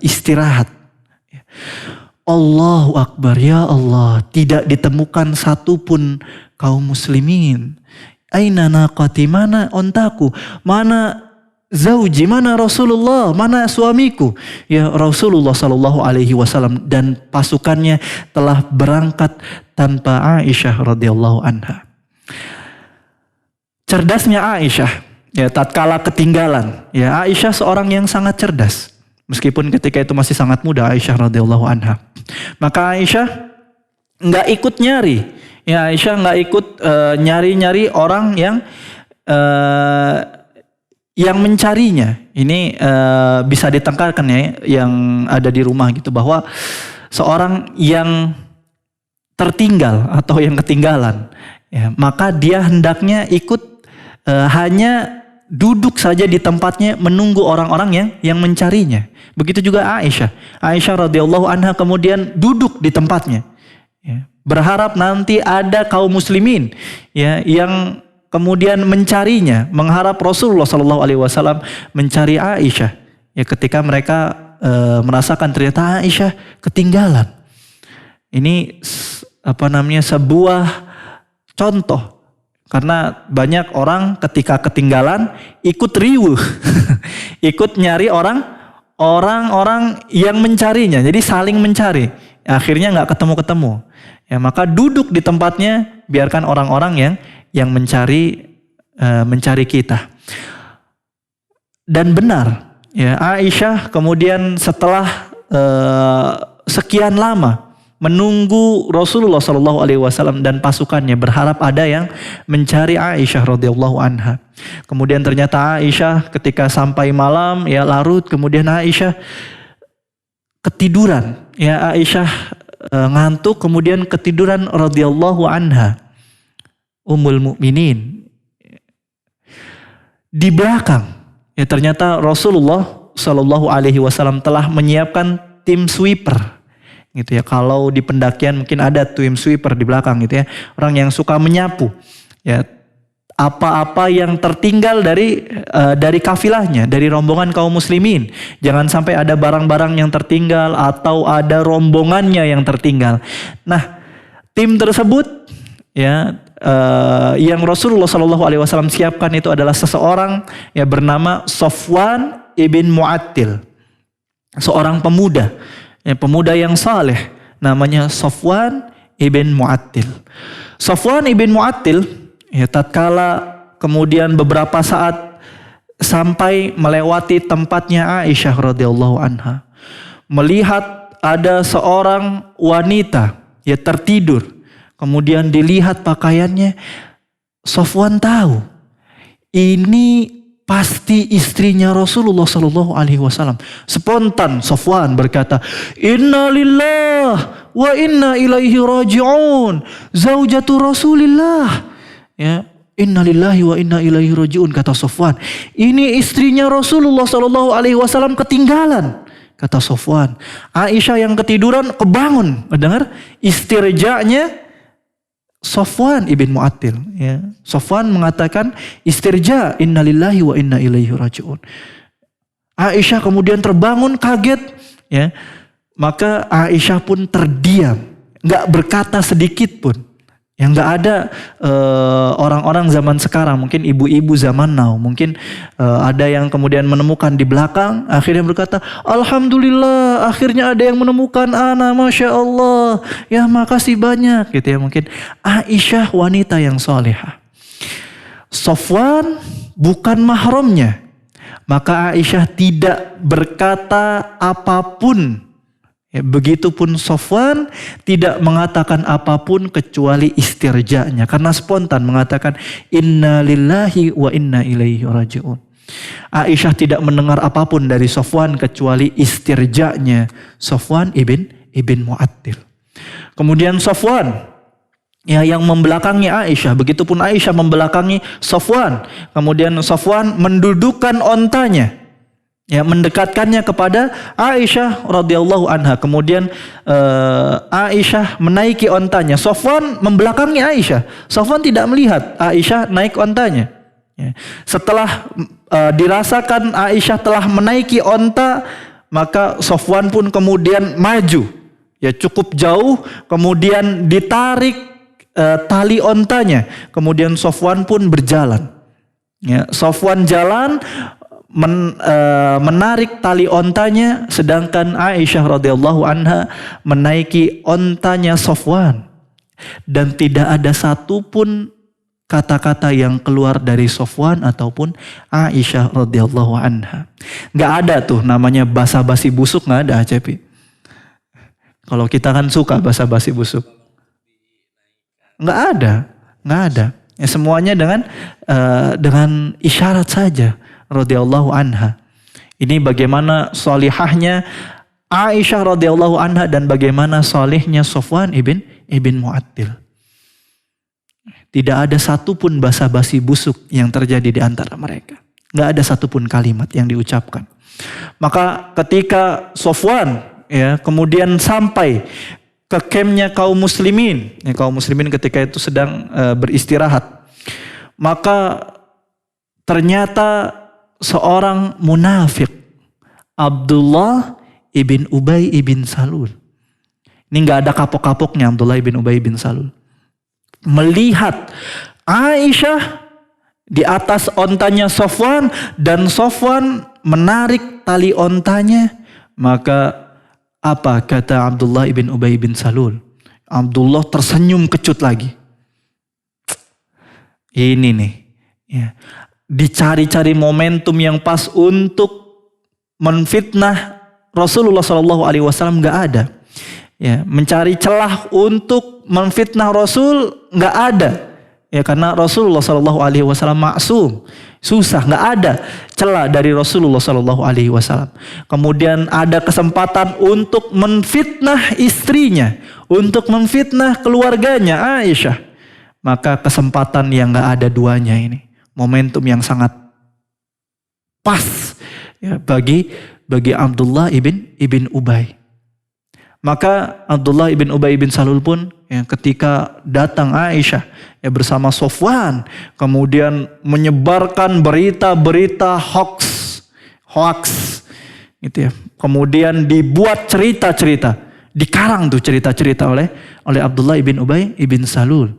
istirahat. Allahu Akbar, ya Allah, tidak ditemukan satupun kaum muslimin. Aina naqati, mana ontaku, mana zauji, mana Rasulullah, mana suamiku. Ya, Rasulullah SAW dan pasukannya telah berangkat tanpa Aisyah radhiyallahu anha. Cerdasnya Aisyah, ya, tatkala ketinggalan, ya, Aisyah seorang yang sangat cerdas. Meskipun ketika itu masih sangat muda Aisyah radhiyallahu anha. Maka Aisyah nggak ikut nyari. Ya, Aisyah nggak ikut nyari-nyari orang yang mencarinya. Ini bisa ditengkarkan ya yang ada di rumah gitu, bahwa seorang yang tertinggal atau yang ketinggalan, ya, maka dia hendaknya ikut hanya duduk saja di tempatnya menunggu orang-orang yang mencarinya. Begitu juga Aisyah. Aisyah radhiyallahu anha kemudian duduk di tempatnya. Ya. berharap nanti ada kaum muslimin ya yang kemudian mencarinya, mengharap Rasulullah SAW mencari Aisyah. Ya ketika mereka merasakan ternyata Aisyah ketinggalan. Ini sebuah contoh. Karena banyak orang ketika ketinggalan ikut riuh, ikut nyari orang-orang yang mencarinya. Jadi saling mencari. Akhirnya nggak ketemu-ketemu. Ya maka duduk di tempatnya, biarkan orang-orang yang mencari kita. Dan benar, ya Aisyah kemudian setelah sekian lama menunggu Rasulullah SAW dan pasukannya, berharap ada yang mencari Aisyah radhiyallahu anha. Kemudian ternyata Aisyah ketika sampai malam ya larut, kemudian Aisyah ketiduran. Ya Aisyah ngantuk kemudian ketiduran radhiyallahu anha. Ummul Mukminin. Di belakang ya ternyata Rasulullah SAW telah menyiapkan tim sweeper. Gitu ya, kalau di pendakian mungkin ada tim sweeper di belakang gitu ya, orang yang suka menyapu ya apa-apa yang tertinggal dari kafilahnya, dari rombongan kaum muslimin. Jangan sampai ada barang-barang yang tertinggal atau ada rombongannya yang tertinggal. Nah, tim tersebut ya yang Rasulullah SAW siapkan itu adalah seseorang ya bernama Safwan ibn Mu'attil, seorang pemuda. Ya, pemuda yang saleh namanya Safwan ibn Mu'attil. Safwan ibn Mu'attil ya tatkala kemudian beberapa saat sampai melewati tempatnya Aisyah radhiyallahu anha, melihat ada seorang wanita ya tertidur, kemudian dilihat pakaiannya, Safwan tahu ini pasti istrinya Rasulullah SAW. Spontan Safwan berkata, Inna lillah wa inna ilaihi raji'un, zaujatu Rasulillah. Ya, Inna lillahi wa inna ilaihi raji'un, kata Safwan. Ini istrinya Rasulullah SAW ketinggalan, kata Safwan. Aisyah yang ketiduran kebangun, mendengar istirja'nya Safwan ibn Mu'attil. Ya. Safwan mengatakan istirja, innalillahi wa inna ilaihi raji'un. Aisyah kemudian terbangun kaget. Ya. Maka Aisyah pun terdiam, nggak berkata sedikit pun. Yang nggak ada orang-orang zaman sekarang, mungkin ibu-ibu zaman now, mungkin ada yang kemudian menemukan di belakang, akhirnya berkata, Alhamdulillah, akhirnya ada yang menemukan ana, Masya Allah, ya makasih banyak, gitu ya mungkin. Aisyah wanita yang solehah. Safwan bukan mahramnya, maka Aisyah tidak berkata apapun. Ya, begitupun Safwan tidak mengatakan apapun kecuali istirja'nya, karena spontan mengatakan inna lillahi wa inna ilaihi raji'un. Aisyah tidak mendengar apapun dari Safwan kecuali istirja'nya Safwan ibn Mu'attil. Kemudian Safwan ya yang membelakangi Aisyah, begitupun Aisyah membelakangi Safwan. Kemudian Safwan mendudukkan ontanya, ya mendekatkannya kepada Aisyah radhiyallahu anha. Kemudian Aisyah menaiki ontanya. Safwan membelakangi Aisyah. Safwan tidak melihat Aisyah naik ontanya. Ya. Setelah dirasakan Aisyah telah menaiki onta, maka Safwan pun kemudian maju. Ya cukup jauh, kemudian ditarik tali ontanya. Kemudian Safwan pun berjalan. Ya, Safwan jalan menarik tali ontanya, sedangkan Aisyah radhiyallahu anha menaiki ontanya Safwan, dan tidak ada satupun kata-kata yang keluar dari Safwan ataupun Aisyah radhiyallahu anha. Nggak ada tuh namanya basa-basi busuk, nggak ada Cepi. Kalau kita kan suka basa-basi busuk, nggak ada. Ya, semuanya dengan isyarat saja. Radhiyallahu anha. Ini bagaimana salihahnya Aisyah radhiyallahu anha dan bagaimana salihnya Safwan ibn Mu'attil. Tidak ada satupun basa-basi busuk yang terjadi di antara mereka. Nggak ada satupun kalimat yang diucapkan. Maka ketika Safwan ya kemudian sampai ke campnya kaum muslimin. Kaum muslimin ketika itu sedang beristirahat. Maka ternyata seorang munafik, Abdullah ibn Ubay ibn Salul. Ini nggak ada kapok-kapoknya Abdullah ibn Ubay ibn Salul. Melihat Aisyah di atas ontanya Sofwan dan Sofwan menarik tali ontanya, maka apa kata Abdullah ibn Ubay bin Salul? Abdullah tersenyum kecut lagi. Ini nih, ya, dicari-cari momentum yang pas untuk menfitnah Rasulullah SAW nggak ada. Ya, mencari celah untuk menfitnah Rasul nggak ada. Ya, karena Rasulullah SAW maksum, susah, nggak ada celah dari Rasulullah SAW. Kemudian ada kesempatan untuk menfitnah istrinya, untuk menfitnah keluarganya Aisyah. Maka kesempatan yang nggak ada duanya ini, momentum yang sangat pas ya, bagi Abdullah ibn Ubay. Maka Abdullah ibn Ubay bin Salul pun ya, ketika datang Aisyah ya, bersama Sofwan, kemudian menyebarkan berita-berita hoax gitu ya. Kemudian dibuat cerita-cerita, dikarang tuh cerita-cerita oleh Abdullah ibn Ubay ibn Salul.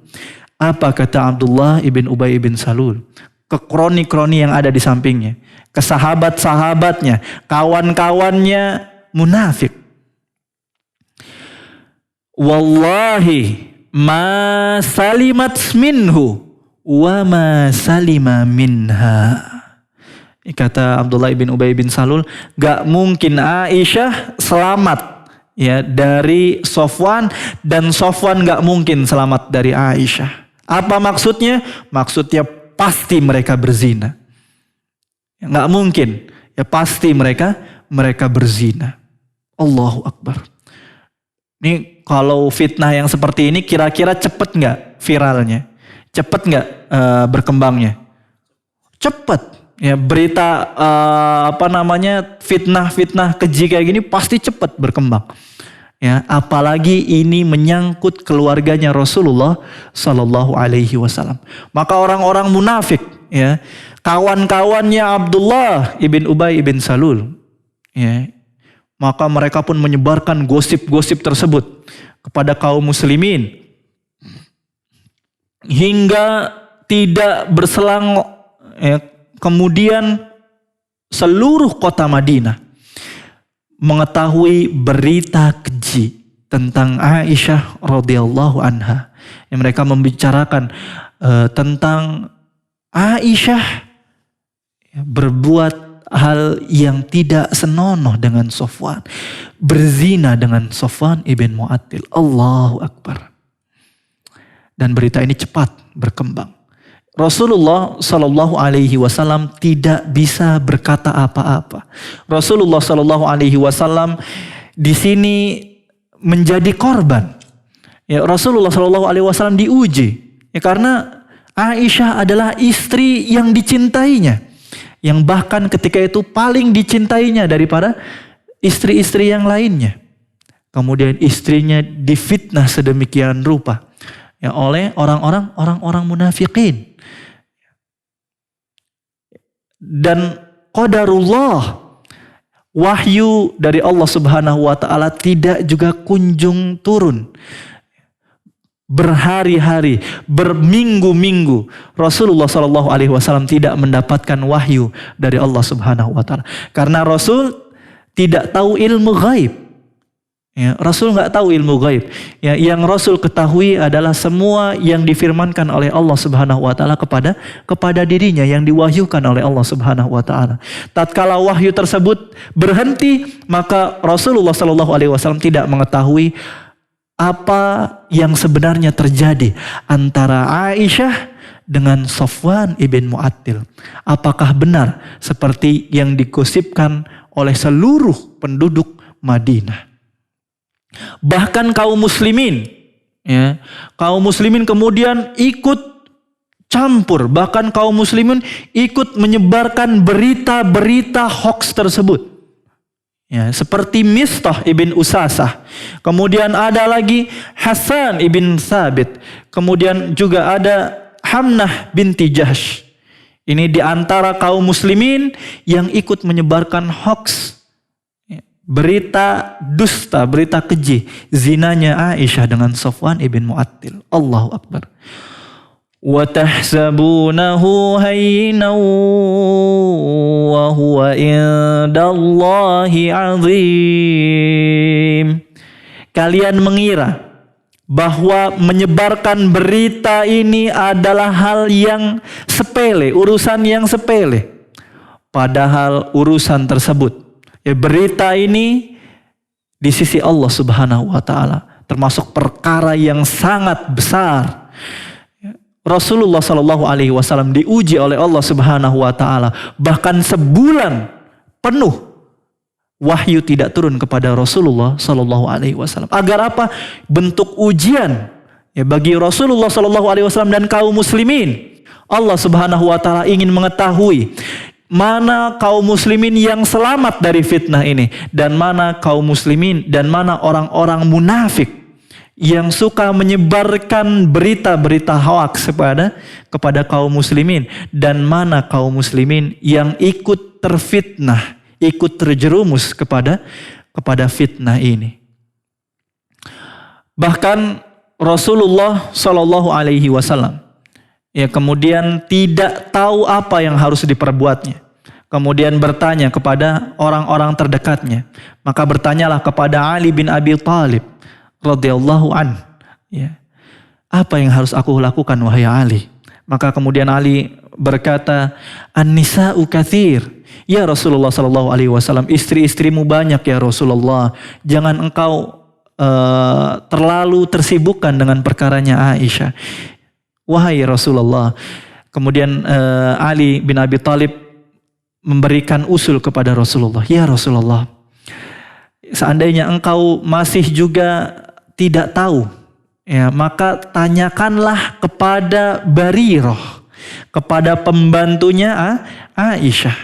Apa kata Abdullah ibn Ubay ibn Salul? Ke kroni-kroni yang ada di sampingnya, ke sahabat-sahabatnya, kawan-kawannya munafik. Wallahi ma salimat minhu wa ma salima minha. Kata Abdullah bin Ubay bin Salul, gak mungkin Aisyah selamat ya dari Sofwan, dan Sofwan gak mungkin selamat dari Aisyah. Apa maksudnya? Maksudnya pasti mereka berzina. Gak mungkin, ya pasti mereka berzina. Allahu Akbar. Ini kalau fitnah yang seperti ini kira-kira cepet nggak viralnya? Cepet nggak berkembangnya? Cepet. Ya, berita fitnah keji kayak gini pasti cepet berkembang. Ya, apalagi ini menyangkut keluarganya Rasulullah Sallallahu Alaihi Wasallam. Maka orang-orang munafik, ya, kawan-kawannya Abdullah ibn Ubay ibn Salul, ya, maka mereka pun menyebarkan gosip-gosip tersebut kepada kaum muslimin. Hingga tidak berselang ya, kemudian seluruh kota Madinah mengetahui berita keji tentang Aisyah radhiyallahu anha. Yang mereka membicarakan tentang Aisyah berbuat hal yang tidak senonoh dengan Sofwan, berzina dengan Sofwan ibn Mu'attil. Allahu Akbar. Dan berita ini cepat berkembang. Rasulullah Shallallahu Alaihi Wasallam tidak bisa berkata apa-apa. Rasulullah Shallallahu Alaihi Wasallam di sini menjadi korban. Ya, Rasulullah Shallallahu Alaihi Wasallam diuji. Ya, karena Aisyah adalah istri yang dicintainya, yang bahkan ketika itu paling dicintainya daripada istri-istri yang lainnya. Kemudian istrinya difitnah sedemikian rupa ya, oleh orang-orang munafikin. Dan qadarullah, wahyu dari Allah Subhanahu wa taala tidak juga kunjung turun. Berhari-hari, berminggu-minggu Rasulullah Shallallahu Alaihi Wasallam tidak mendapatkan wahyu dari Allah Subhanahu Wa Taala karena Rasul tidak tahu ilmu gaib. Ya, Rasul nggak tahu ilmu gaib. Ya, yang Rasul ketahui adalah semua yang difirmankan oleh Allah Subhanahu Wa Taala kepada dirinya, yang diwahyukan oleh Allah Subhanahu Wa Taala. Tatkala wahyu tersebut berhenti, maka Rasulullah Shallallahu Alaihi Wasallam tidak mengetahui apa yang sebenarnya terjadi antara Aisyah dengan Sofwan ibn Mu'attil. Apakah benar seperti yang digosipkan oleh seluruh penduduk Madinah? Bahkan kaum muslimin, ya, kaum muslimin kemudian ikut campur. Bahkan kaum muslimin ikut menyebarkan berita-berita hoax tersebut. Ya, seperti Mistah ibn Usasah. Kemudian ada lagi Hasan ibn Thabit. Kemudian juga ada Hamnah binti Jahsh. Ini di antara kaum muslimin yang ikut menyebarkan hoax. Berita dusta, berita keji. Zinanya Aisyah dengan Safwan ibn Mu'attil. Allahu Akbar. وَتَحْسَبُونَهُ هَيِّنًا وَهُوَ عِندَ اللَّهِ عَظِيمٌ. Kalian mengira bahwa menyebarkan berita ini adalah hal yang sepele, urusan yang sepele. Padahal urusan tersebut, berita ini di sisi Allah Subhanahu wa taala termasuk perkara yang sangat besar. Rasulullah Shallallahu Alaihi Wasallam diuji oleh Allah Subhanahu Wa Taala, bahkan sebulan penuh wahyu tidak turun kepada Rasulullah Shallallahu Alaihi Wasallam. Agar apa? Bentuk ujian ya bagi Rasulullah Shallallahu Alaihi Wasallam dan kaum muslimin. Allah Subhanahu Wa Taala ingin mengetahui mana kaum muslimin yang selamat dari fitnah ini dan mana kaum muslimin dan mana orang-orang munafik yang suka menyebarkan berita-berita hoax kepada kaum muslimin, dan mana kaum muslimin yang ikut terfitnah, ikut terjerumus kepada fitnah ini. Bahkan Rasulullah Shallallahu Alaihi Wasallam ya kemudian tidak tahu apa yang harus diperbuatnya. Kemudian bertanya kepada orang-orang terdekatnya. Maka bertanyalah kepada Ali bin Abi Thalib radhiyallahu an, ya, apa yang harus aku lakukan wahai Ali? Maka kemudian Ali berkata, an-nisa'u katsir. Ya Rasulullah sallallahu alaihi wasallam, istri-istrimu banyak ya Rasulullah. Jangan engkau terlalu tersibukkan dengan perkaranya Aisyah. Wahai Rasulullah. Kemudian Ali bin Abi Thalib memberikan usul kepada Rasulullah. Ya Rasulullah, seandainya engkau masih juga tidak tahu, ya, maka tanyakanlah kepada Barirah, kepada pembantunya Aisyah.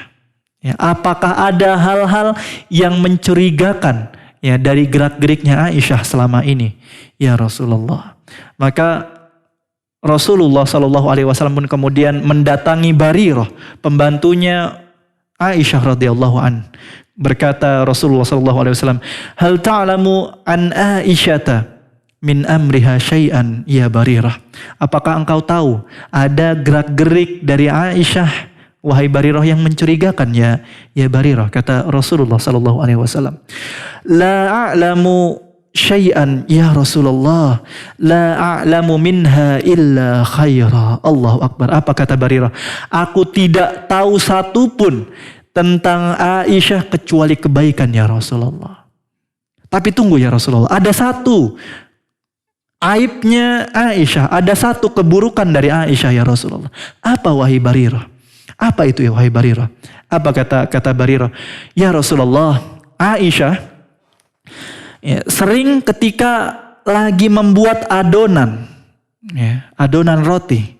Ya, apakah ada hal-hal yang mencurigakan ya dari gerak-geriknya Aisyah selama ini, ya Rasulullah. Maka Rasulullah Shallallahu Alaihi Wasallam pun kemudian mendatangi Barirah, pembantunya Aisyah radhiyallahu an. Berkata Rasulullah SAW, hal ta'lamu an Aisyata min amriha syai'an ya Barirah. Apakah engkau tahu ada gerak-gerik dari Aisyah, wahai Barirah, yang mencurigakan ya Barirah? Kata Rasulullah SAW, la a'lamu syai'an ya Rasulullah, la a'lamu minha illa khaira. Allahu Akbar. Apa kata Barirah? Aku tidak tahu satupun tentang Aisyah kecuali kebaikan ya Rasulullah. Tapi tunggu ya Rasulullah, ada satu aibnya Aisyah, ada satu keburukan dari Aisyah ya Rasulullah. Apa wahai Barirah? Apa itu ya wahai Barirah? Apa kata Barirah? Ya Rasulullah, Aisyah ya, sering ketika lagi membuat adonan, ya, adonan roti,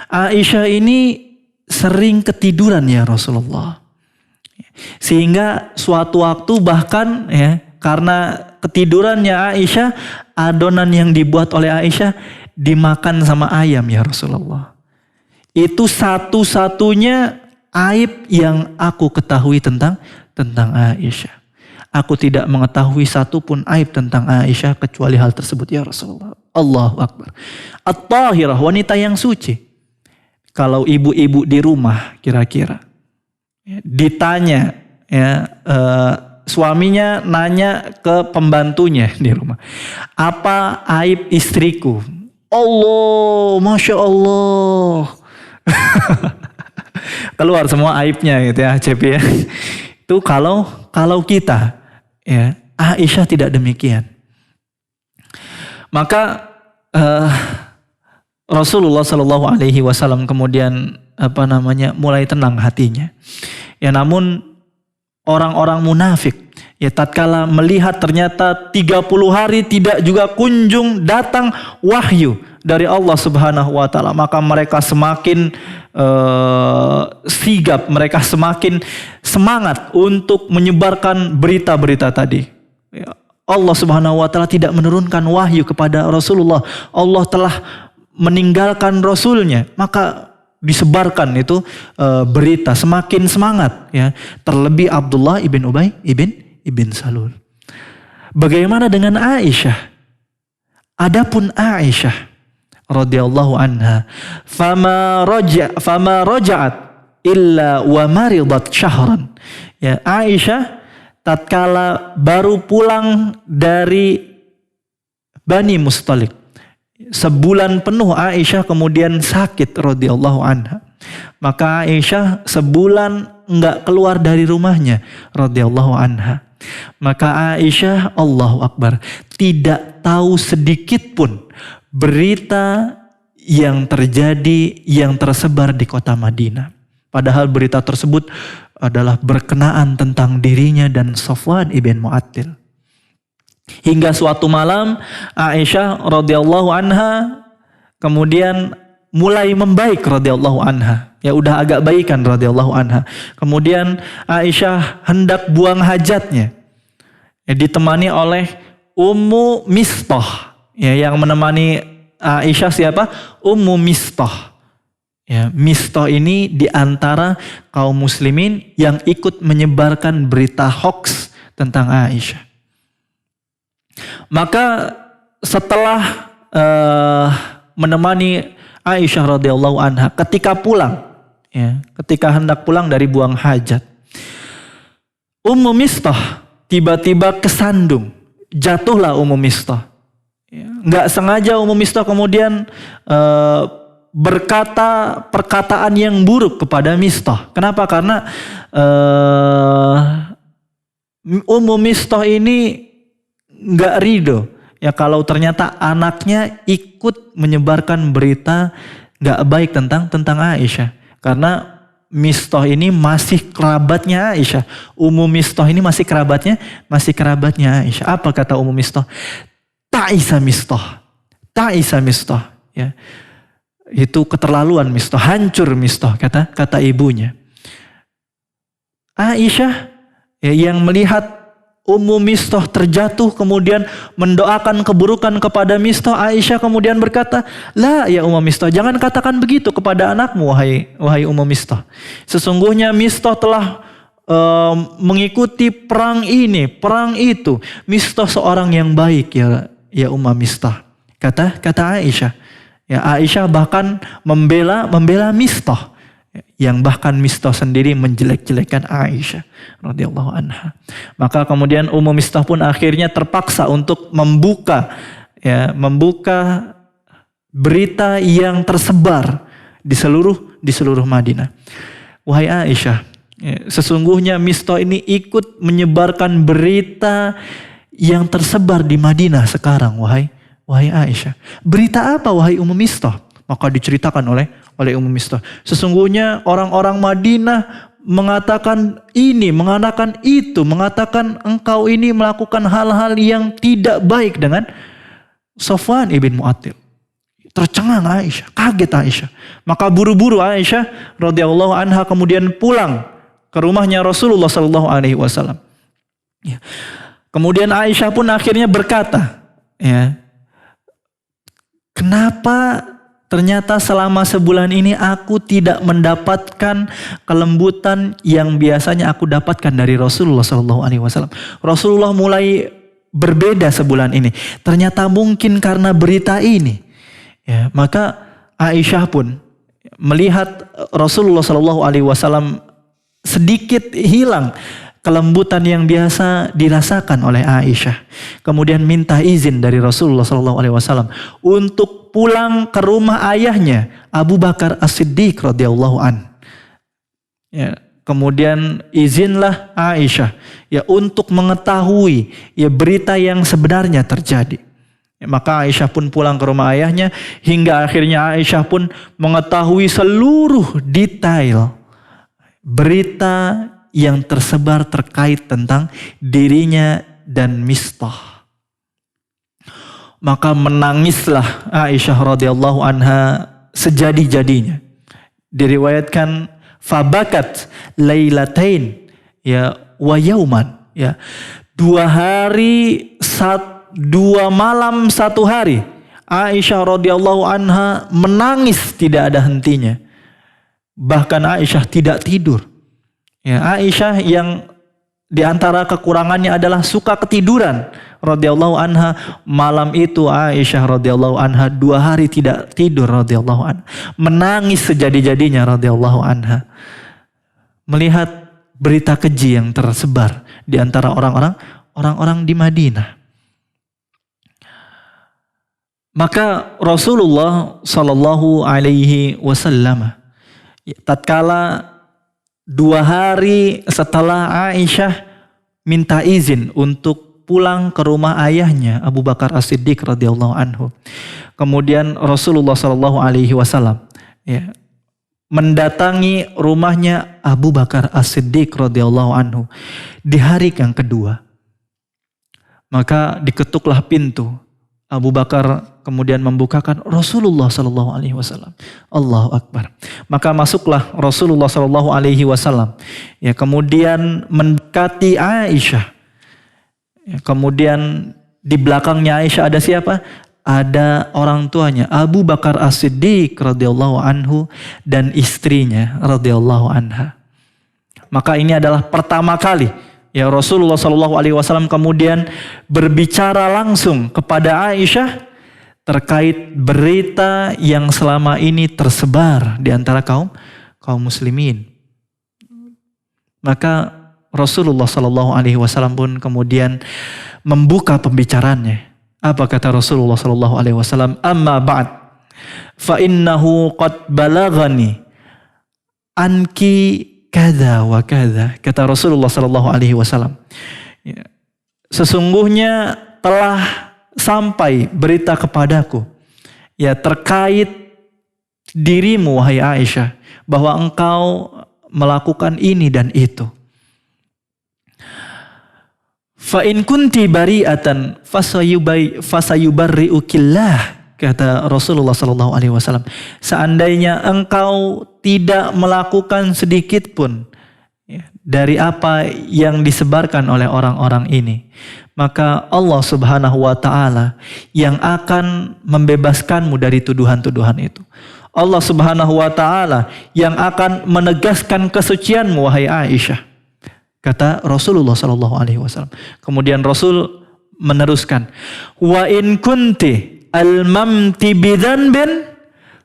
Aisyah ini sering ketiduran ya Rasulullah. Sehingga suatu waktu bahkan ya karena ketidurannya Aisyah, adonan yang dibuat oleh Aisyah dimakan sama ayam ya Rasulullah. Itu satu-satunya aib yang aku ketahui tentang Aisyah. Aku tidak mengetahui satupun aib tentang Aisyah kecuali hal tersebut ya Rasulullah. Allahu Akbar. At-tahirah, wanita yang suci. Kalau ibu-ibu di rumah kira-kira ditanya ya, suaminya nanya ke pembantunya di rumah, apa aib istriku? Allah, Masya Allah. Keluar semua aibnya gitu ya, Cepi ya. Itu kalau kita ya, Aisyah tidak demikian. Maka Rasulullah Shallallahu Alaihi Wasallam kemudian mulai tenang hatinya. Ya, namun orang-orang munafik ya tatkala melihat ternyata 30 hari tidak juga kunjung datang wahyu dari Allah Subhanahu wa taala, maka mereka semakin sigap, mereka semakin semangat untuk menyebarkan berita-berita tadi. Ya, Allah Subhanahu wa taala tidak menurunkan wahyu kepada Rasulullah. Allah telah meninggalkan Rasulnya, maka disebarkan itu berita, semakin semangat ya. Terlebih Abdullah ibn Ubay ibn Salul. Bagaimana dengan Aisyah? Adapun Aisyah radhiyallahu anha, fama raja'at illa wa maridat syahran. Ya, Aisyah tatkala baru pulang dari Bani Mustalik, sebulan penuh Aisyah kemudian sakit radhiyallahu anha. Maka Aisyah sebulan enggak keluar dari rumahnya radhiyallahu anha. Maka Aisyah, Allahu Akbar, tidak tahu sedikit pun berita yang terjadi, yang tersebar di kota Madinah. Padahal berita tersebut adalah berkenaan tentang dirinya dan Safwan ibn Mu'attil. Hingga suatu malam Aisyah radhiyallahu anha kemudian mulai membaik radhiyallahu anha. Ya udah agak baikan radhiyallahu anha. Kemudian Aisyah hendak buang hajatnya. Ya, ditemani oleh Ummu Mistah. Ya, yang menemani Aisyah siapa? Ummu Mistah. Ya, Mistah ini di antara kaum muslimin yang ikut menyebarkan berita hoax tentang Aisyah. Maka setelah menemani Aisyah radhiyallahu anha ketika pulang, ya, ketika hendak pulang dari buang hajat, Ummu Mistah tiba-tiba kesandung, jatuhlah Ummu Mistah. Ya, nggak sengaja Ummu Mistah kemudian berkata perkataan yang buruk kepada Mistah. Kenapa? Karena Ummu Mistah ini nggak ridho ya kalau ternyata anaknya ikut menyebarkan berita nggak baik tentang Aisyah, karena Mistah ini masih kerabatnya Aisyah. Ummu Mistah ini masih kerabatnya Aisyah. Apa kata Ummu Mistah? Ta'isa Mistah ya. Itu keterlaluan Mistah, hancur Mistah, kata ibunya. Aisyah ya, yang melihat Ummu Mistah terjatuh kemudian mendoakan keburukan kepada Mistah, Aisyah kemudian berkata, "La ya Ummu Mistah, jangan katakan begitu kepada anakmu wahai Ummu Mistah. Sesungguhnya Mistah telah mengikuti perang ini, perang itu. Mistah seorang yang baik ya Ummu Mistah." Kata Aisyah. Ya, Aisyah bahkan membela Mistah, yang bahkan Mistah sendiri menjelek-jelekan Aisyah radhiyallahu anha. Maka kemudian Ummu Mistah pun akhirnya terpaksa untuk membuka berita yang tersebar di seluruh Madinah. Wahai Aisyah, ya, sesungguhnya Mistah ini ikut menyebarkan berita yang tersebar di Madinah sekarang, wahai Aisyah. Berita apa wahai Ummu Mistah? Maka diceritakan oleh Ummu Mistah. Sesungguhnya orang-orang Madinah mengatakan ini, mengatakan itu, mengatakan engkau ini melakukan hal-hal yang tidak baik dengan Safwan ibn Mu'attil. Tercengang Aisyah, kaget Aisyah. Maka buru-buru Aisyah radhiyallahu anha kemudian pulang ke rumahnya Rasulullah sallallahu alaihi wasallam. Ya. Kemudian Aisyah pun akhirnya berkata, ya, kenapa ternyata selama sebulan ini aku tidak mendapatkan kelembutan yang biasanya aku dapatkan dari Rasulullah SAW. Rasulullah mulai berbeda sebulan ini. Ternyata mungkin karena berita ini. Ya, maka Aisyah pun melihat Rasulullah SAW sedikit hilang kelembutan yang biasa dirasakan oleh Aisyah. Kemudian minta izin dari Rasulullah SAW untuk pulang ke rumah ayahnya Abu Bakar As-Siddiq radhiyallahu an. Ya, kemudian izinlah Aisyah ya untuk mengetahui ya berita yang sebenarnya terjadi. Ya, maka Aisyah pun pulang ke rumah ayahnya hingga akhirnya Aisyah pun mengetahui seluruh detail berita yang tersebar terkait tentang dirinya dan Mistah. Maka menangislah Aisyah radhiyallahu anha sejadi-jadinya. Diriwayatkan fabakat lailatain ya wa yauman ya. 2 hari 2 malam 1 hari Aisyah radhiyallahu anha menangis tidak ada hentinya. Bahkan Aisyah tidak tidur. Ya, Aisyah yang di antara kekurangannya adalah suka ketiduran radhiyallahu anha. Malam itu Aisyah radhiyallahu anha 2 hari tidak tidur radhiyallahu anha. Menangis sejadi-jadinya radhiyallahu anha. Melihat berita keji yang tersebar di antara orang-orang di Madinah. Maka Rasulullah sallallahu alaihi wasallam tatkala 2 hari setelah Aisyah minta izin untuk pulang ke rumah ayahnya Abu Bakar As-Siddiq radhiyallahu anhu. Kemudian Rasulullah sallallahu alaihi wasallam ya, mendatangi rumahnya Abu Bakar As-Siddiq radhiyallahu anhu di hari yang kedua. Maka diketuklah pintu. Abu Bakar kemudian membukakan, Rasulullah sallallahu alaihi wasallam. Allahu Akbar. Maka masuklah Rasulullah sallallahu alaihi wasallam. Ya, kemudian mendekati Aisyah. Ya, kemudian di belakangnya Aisyah ada siapa? Ada orang tuanya Abu Bakar As-Siddiq radhiyallahu anhu dan istrinya radhiyallahu anha. Maka ini adalah pertama kali ya Rasulullah sallallahu alaihi wasallam kemudian berbicara langsung kepada Aisyah terkait berita yang selama ini tersebar di antara kaum muslimin. Maka Rasulullah sallallahu alaihi wasallam pun kemudian membuka pembicaraannya. Apa kata Rasulullah sallallahu alaihi wasallam? Amma ba'd fa innahu qad balaghani anki kada wa kada, kata Rasulullah sallallahu alaihi wasallam. Ya, sesungguhnya telah sampai berita kepadaku ya terkait dirimu wahai Aisyah bahwa engkau melakukan ini dan itu. Fa in kunti bari'atan fasayubarri'ukillah, kata Rasulullah sallallahu alaihi wasallam. Seandainya engkau tidak melakukan sedikit pun ya, dari apa yang disebarkan oleh orang-orang ini, maka Allah Subhanahu wa taala yang akan membebaskanmu dari tuduhan-tuduhan itu. Allah Subhanahu wa taala yang akan menegaskan kesucianmu wahai Aisyah, kata Rasulullah sallallahu alaihi wasallam. Kemudian Rasul meneruskan, wa in kunti al-mamti bidzanbin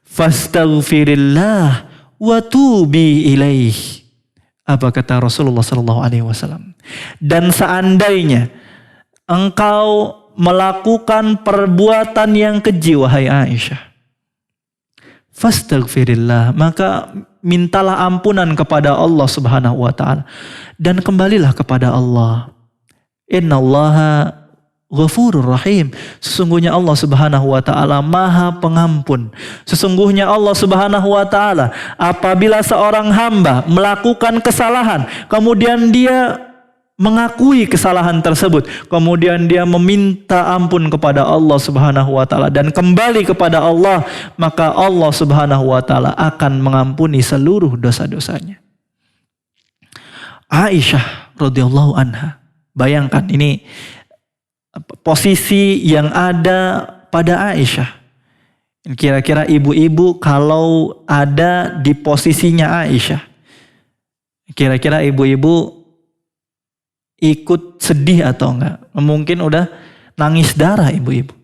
fastaghfirillah wa tubi ilaih. Apa kata Rasulullah sallallahu alaihi wasallam? Dan seandainya engkau melakukan perbuatan yang keji wahai Aisyah, fastaghfirillah, maka mintalah ampunan kepada Allah Subhanahu wa taala dan kembalilah kepada Allah. Innallaha Ghafurur Rahim. Sesungguhnya Allah Subhanahu wa taala Maha Pengampun. Sesungguhnya Allah Subhanahu wa taala apabila seorang hamba melakukan kesalahan, kemudian dia mengakui kesalahan tersebut, kemudian dia meminta ampun kepada Allah Subhanahu wa taala dan kembali kepada Allah, maka Allah Subhanahu wa taala akan mengampuni seluruh dosa-dosanya. Aisyah radhiyallahu anha, bayangkan ini posisi yang ada pada Aisyah. Kira-kira ibu-ibu kalau ada di posisinya Aisyah, kira-kira ibu-ibu ikut sedih atau enggak? Mungkin udah nangis darah ibu-ibu.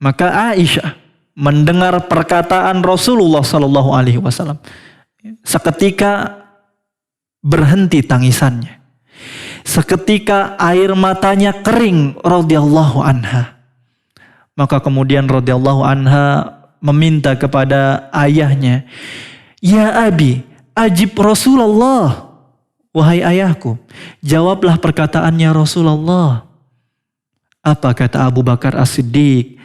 Maka Aisyah mendengar perkataan Rasulullah sallallahu alaihi wasallam, seketika berhenti tangisannya. Seketika air matanya kering radhiyallahu anha. Maka kemudian radhiyallahu anha meminta kepada ayahnya, "Ya abi, ajib Rasulullah." Wahai ayahku, jawablah perkataannya Rasulullah. Apa kata Abu Bakar As-Siddiq?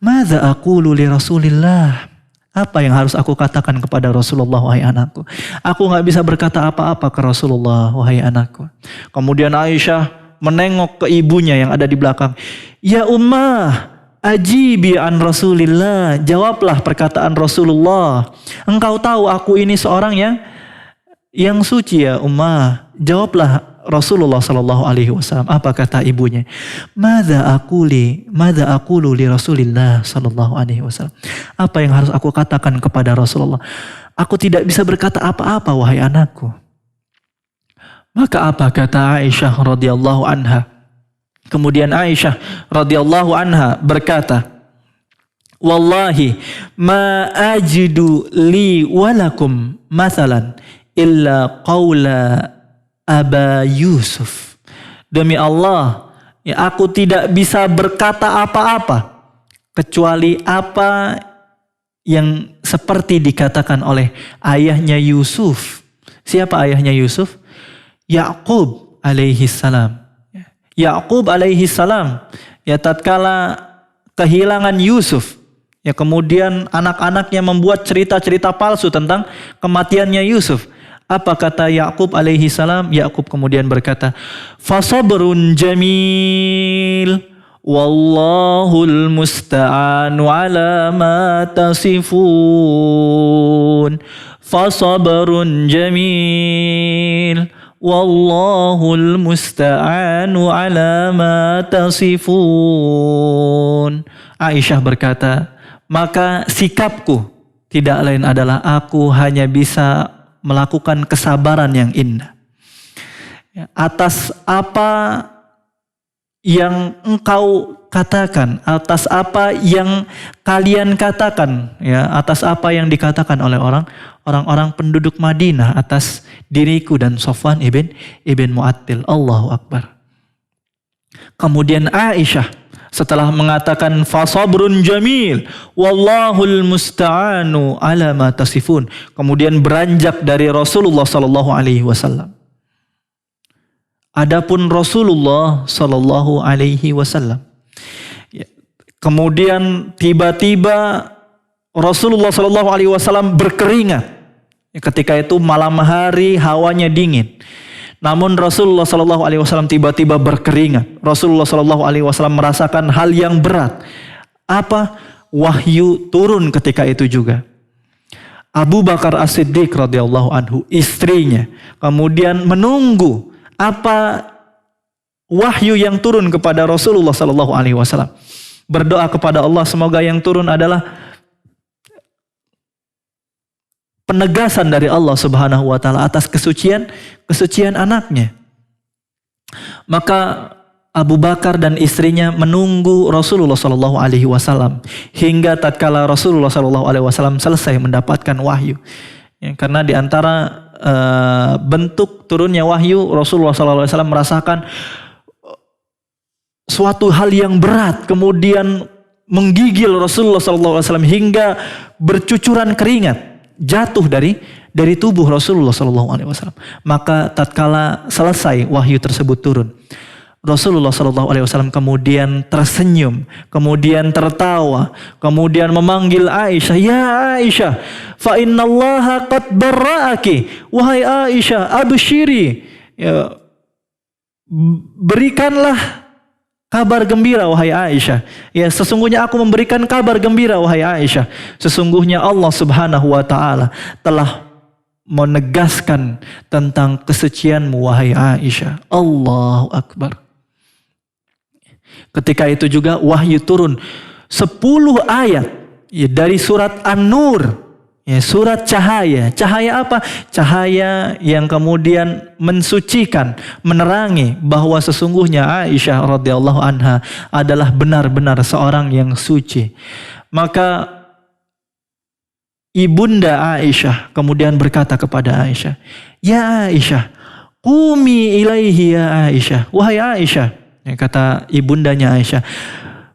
Madza aqulu li Rasulillah? Apa yang harus aku katakan kepada Rasulullah wahai anakku? Aku gak bisa berkata apa-apa ke Rasulullah wahai anakku. Kemudian Aisyah menengok ke ibunya yang ada di belakang. Ya ummah, ajibi an Rasulillah, jawablah perkataan Rasulullah. Engkau tahu aku ini seorang yang suci ya Ummah. Jawablah Rasulullah sallallahu alaihi wasallam. Apa kata ibunya? Madza aqulu li Rasulillah sallallahu alaihi wasallam. Apa yang harus aku katakan kepada Rasulullah? Aku tidak bisa berkata apa-apa wahai anakku. Maka apa kata Aisyah radhiyallahu anha? Kemudian Aisyah radhiyallahu anha berkata, "Wallahi ma ajidu li walakum mathalan illa qaula Aba Yusuf." Demi Allah, ya aku tidak bisa berkata apa-apa kecuali apa yang seperti dikatakan oleh ayahnya Yusuf. Siapa ayahnya Yusuf? Ya'qub alaihi salam. Ya'qub alaihi salam, ya tatkala kehilangan Yusuf, ya kemudian anak-anaknya membuat cerita-cerita palsu tentang kematiannya Yusuf. Apa kata Ya'qub alaihi salam? Ya'qub kemudian berkata, "Fasabrun jamil, wallahul musta'anu ala ma tasifun." Fasabrun jamil, wallahul musta'anu ala ma tasifun. Aisyah berkata, maka sikapku tidak lain adalah aku hanya bisa melakukan kesabaran yang indah atas apa yang engkau katakan, atas apa yang kalian katakan, ya, atas apa yang dikatakan oleh orang-orang penduduk Madinah atas diriku dan Safwan ibn Mu'attil. Allahu Akbar. Kemudian Aisyah setelah mengatakan fasabrun jamil, wallahul musta'anu ala ma tasifun, kemudian beranjak dari Rasulullah sallallahu alaihi wasallam. Adapun Rasulullah sallallahu alaihi wasallam, kemudian tiba-tiba Rasulullah sallallahu alaihi wasallam berkeringat. Ketika itu malam hari, hawanya dingin. Namun Rasulullah sallallahu alaihi wasallam tiba-tiba berkeringat. Rasulullah sallallahu alaihi wasallam merasakan hal yang berat. Apa? Wahyu turun ketika itu juga. Abu Bakar As-Siddiq radhiyallahu anhu, istrinya, kemudian menunggu apa wahyu yang turun kepada Rasulullah sallallahu alaihi wasallam. Berdoa kepada Allah semoga yang turun adalah penegasan dari Allah Subhanahu wa taala atas kesucian anaknya. Maka Abu Bakar dan istrinya menunggu Rasulullah sallallahu alaihi wasallam hingga tatkala Rasulullah sallallahu alaihi wasallam selesai mendapatkan wahyu. Ya, karena di antara bentuk turunnya wahyu, Rasulullah sallallahu alaihi wasallam merasakan suatu hal yang berat, kemudian menggigil Rasulullah sallallahu alaihi wasallam hingga bercucuran keringat jatuh dari tubuh Rasulullah sallallahu alaihi wasallam. Maka tatkala selesai wahyu tersebut turun, Rasulullah sallallahu alaihi wasallam kemudian tersenyum, kemudian tertawa, kemudian memanggil Aisyah, "Ya Aisyah, fa innallaha qad barra'aki." Wahai Aisyah, absyiri. Ya, berikanlah kabar gembira wahai Aisyah. Ya, sesungguhnya aku memberikan kabar gembira wahai Aisyah. Sesungguhnya Allah Subhanahu wa taala telah menegaskan tentang kesucianmu wahai Aisyah. Allahu Akbar. Ketika itu juga wahyu turun 10 ayat, ya, dari surat An-Nur. Ya, surat cahaya. Cahaya apa? Cahaya yang kemudian mensucikan, menerangi bahwa sesungguhnya Aisyah radhiyallahu anha adalah benar-benar seorang yang suci. Maka ibunda Aisyah kemudian berkata kepada Aisyah, "Ya Aisyah, qumi ilaihi ya Aisyah." Wahai Aisyah, ya, kata ibundanya Aisyah,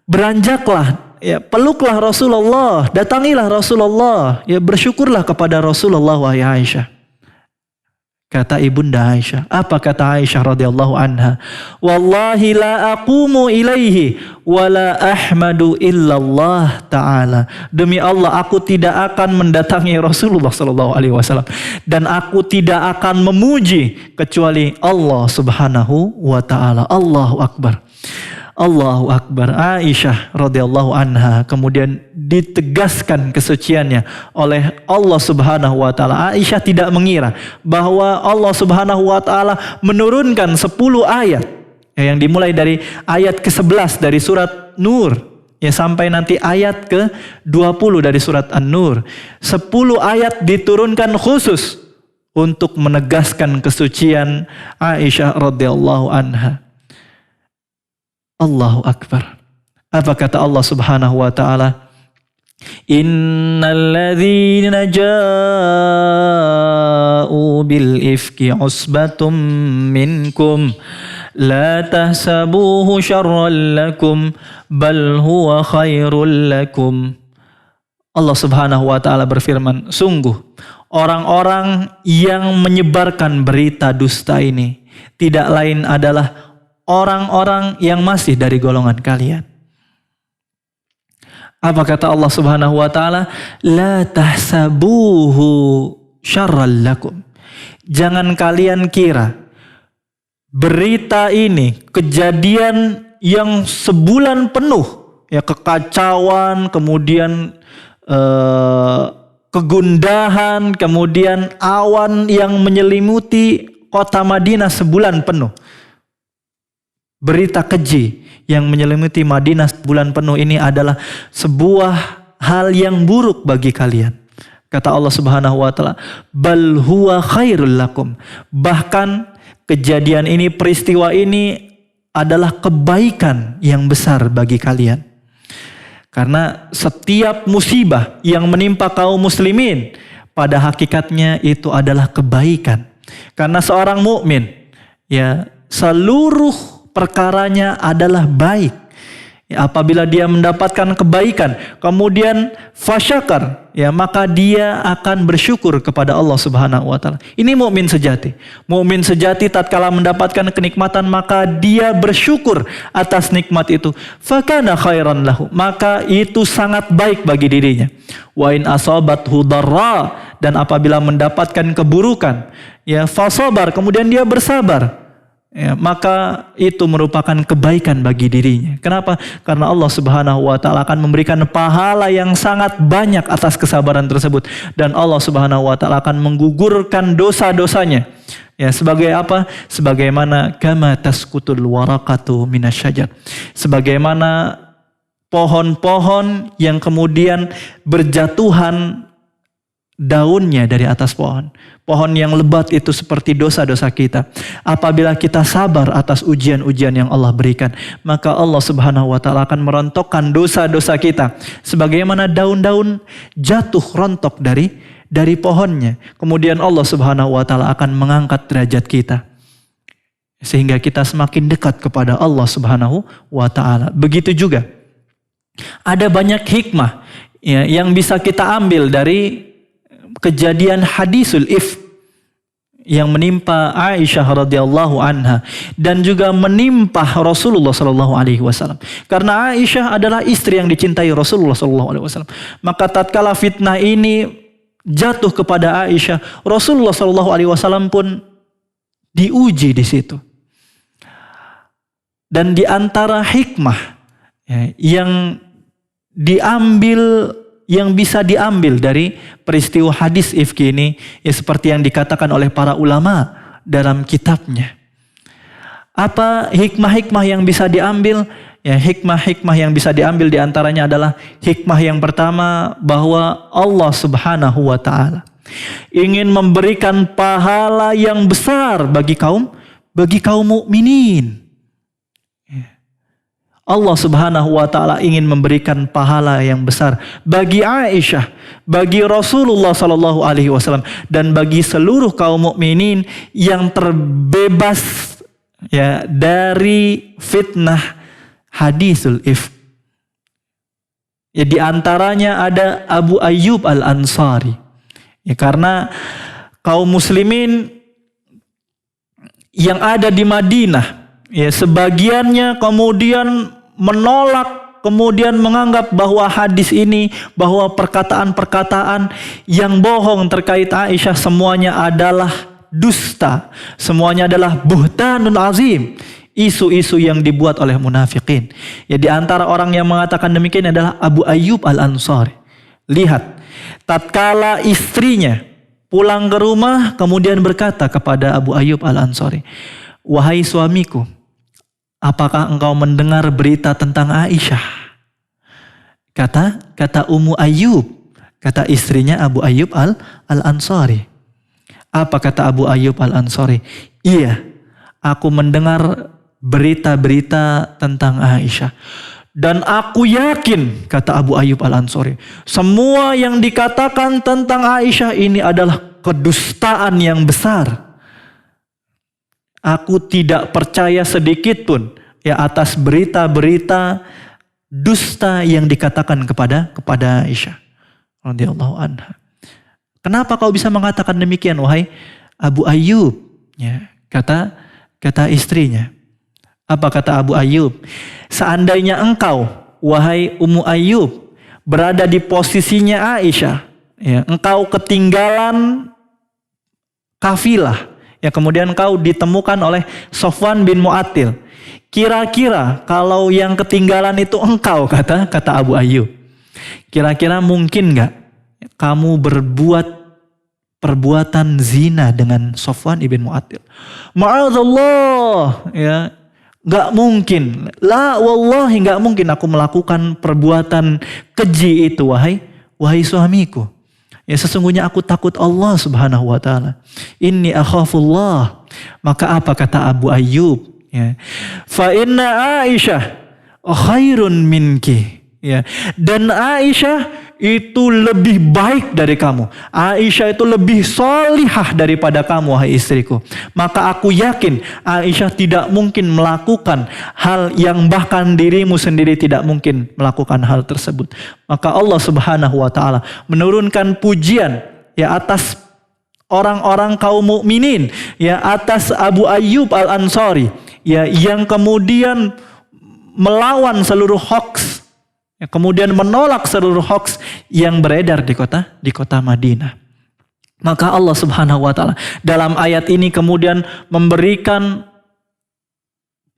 beranjaklah, ya, peluklah Rasulullah, datangilah Rasulullah, ya, bersyukurlah kepada Rasulullah wahai Aisyah. Kata ibunda Aisyah, apa kata Aisyah radhiyallahu anha? "Wallahi la aqumu ilaihi wa la ahmadu illallah ta'ala." Demi Allah, aku tidak akan mendatangi Rasulullah sallallahu alaihi wasallam dan aku tidak akan memuji kecuali Allah Subhanahu wa taala. Allahu Akbar. Allahu Akbar. Aisyah radhiyallahu anha kemudian ditegaskan kesuciannya oleh Allah Subhanahu wa taala. Aisyah tidak mengira bahwa Allah Subhanahu wa taala menurunkan 10 ayat yang dimulai dari ayat ke-11 dari surat Nur sampai nanti ayat ke-20 dari surat An-Nur. 10 ayat diturunkan khusus untuk menegaskan kesucian Aisyah radhiyallahu anha. Allahu Akbar. Apa kata Allah Subhanahu wa taala? Innal ladzina ja'u bil ifki usbatum minkum la tahsabuhu syarran lakum bal huwa khairul lakum. Allah Subhanahu wa taala berfirman, sungguh orang-orang yang menyebarkan berita dusta ini tidak lain adalah orang-orang yang masih dari golongan kalian. Apa kata Allah Subhanahu wa taala? La tahsabuhu syarral lakum. Jangan kalian kira berita ini, kejadian yang sebulan penuh, kekacauan, kemudian kegundahan, kemudian awan yang menyelimuti kota Madinah sebulan penuh. Berita keji yang menyelimuti Madinah sebulan penuh ini adalah sebuah hal yang buruk bagi kalian. Kata Allah Subhanahu wa taala, bal huwa khairul lakum. Bahkan kejadian ini, peristiwa ini adalah kebaikan yang besar bagi kalian. Karena setiap musibah yang menimpa kaum muslimin pada hakikatnya itu adalah kebaikan. Karena seorang mukmin seluruh perkaranya adalah baik. Apabila dia mendapatkan kebaikan, kemudian fasyakar, maka dia akan bersyukur kepada Allah Subhanahu wa taala. Ini mukmin sejati. Mukmin sejati tatkala mendapatkan kenikmatan, maka dia bersyukur atas nikmat itu. Fakana khairan lahu, maka itu sangat baik bagi dirinya. Wa in asabathu darra, dan apabila mendapatkan keburukan, fasabar, kemudian dia bersabar, maka itu merupakan kebaikan bagi dirinya. Kenapa? Karena Allah Subhanahu wa taala akan memberikan pahala yang sangat banyak atas kesabaran tersebut, dan Allah Subhanahu wa taala akan menggugurkan dosa-dosanya. Sebagai apa? Sebagaimana kama tasqutul waraqatu minasyajar. Sebagaimana pohon-pohon yang kemudian berjatuhan daunnya dari atas pohon. Pohon yang lebat itu seperti dosa-dosa kita. Apabila kita sabar atas ujian-ujian yang Allah berikan, maka Allah Subhanahu wa taala akan merontokkan dosa-dosa kita sebagaimana daun-daun jatuh rontok dari pohonnya. Kemudian Allah Subhanahu wa taala akan mengangkat derajat kita sehingga kita semakin dekat kepada Allah Subhanahu wa taala. Begitu juga ada banyak hikmah yang bisa kita ambil dari kejadian hadisul ifk yang menimpa Aisyah radhiyallahu anha dan juga menimpa Rasulullah sallallahu alaihi wasallam. Karena Aisyah adalah istri yang dicintai Rasulullah sallallahu alaihi wasallam, maka tatkala fitnah ini jatuh kepada Aisyah, Rasulullah sallallahu alaihi wasallam pun diuji di situ. Dan di antara hikmah yang bisa diambil dari peristiwa hadis ifki ini, seperti yang dikatakan oleh para ulama dalam kitabnya. Apa hikmah-hikmah yang bisa diambil? Hikmah-hikmah yang bisa diambil diantaranya adalah hikmah yang pertama, bahwa Allah Subhanahu wa taala ingin memberikan pahala yang besar bagi kaum mukminin. Allah Subhanahu wa taala ingin memberikan pahala yang besar bagi Aisyah, bagi Rasulullah sallallahu alaihi wasallam, dan bagi seluruh kaum mukminin yang terbebas dari fitnah hadisul ifk. Di antaranya ada Abu Ayyub Al-Ansari. Karena kaum muslimin yang ada di Madinah, sebagiannya kemudian menolak, kemudian menganggap bahwa hadis ini, bahwa perkataan-perkataan yang bohong terkait Aisyah semuanya adalah dusta, semuanya adalah buhtanun azim. isu-isu yang dibuat oleh munafikin. Ya, di antara orang yang mengatakan demikian adalah Abu Ayyub Al-Ansari. Lihat, tatkala istrinya pulang ke rumah kemudian berkata kepada Abu Ayyub Al-Ansari, "Wahai suamiku, apakah engkau mendengar berita tentang Aisyah?" Kata Ummu Ayyub, kata istrinya Abu Ayyub Al-Ansari. Apa kata Abu Ayyub Al-Ansari? "Iya, aku mendengar berita-berita tentang Aisyah. Dan aku yakin," kata Abu Ayyub Al-Ansari, "semua yang dikatakan tentang Aisyah ini adalah kedustaan yang besar. Aku tidak percaya sedikit pun ya atas berita-berita dusta yang dikatakan kepada Aisyah radhiyallahu anha." Kenapa kau bisa mengatakan demikian, wahai Abu Ayyub? Ya, kata istrinya. Apa kata Abu Ayyub? "Seandainya engkau, wahai Ummu Ayyub, berada di posisinya Aisyah, ya, engkau ketinggalan kafilah, ya, kemudian engkau ditemukan oleh Sofwan bin Mu'attil. Kira-kira kalau yang ketinggalan itu engkau," kata Abu Ayyub, "kira-kira mungkin gak kamu berbuat perbuatan zina dengan Sofwan ibn Mu'attil?" "Ma'adzallah, ya, gak mungkin. La wallahi, gak mungkin aku melakukan perbuatan keji itu, wahai suamiku. Ya, sesungguhnya aku takut Allah subhanahu wa ta'ala. Inni akhafullah." Maka apa kata Abu Ayyub? Ya, "Fa inna Aisyah khairun minki." Ya, dan Aisyah itu lebih baik dari kamu. Aisyah itu lebih solihah daripada kamu, wahai istriku. Maka aku yakin Aisyah tidak mungkin melakukan hal yang bahkan dirimu sendiri tidak mungkin melakukan hal tersebut. Maka Allah subhanahu wa ta'ala menurunkan pujian ya atas orang-orang kaum mukminin, ya, atas Abu Ayyub Al-Ansari, ya, yang kemudian melawan seluruh hoaks, ya, kemudian menolak seluruh hoaks yang beredar di kota Madinah. Maka Allah subhanahu wa ta'ala dalam ayat ini kemudian memberikan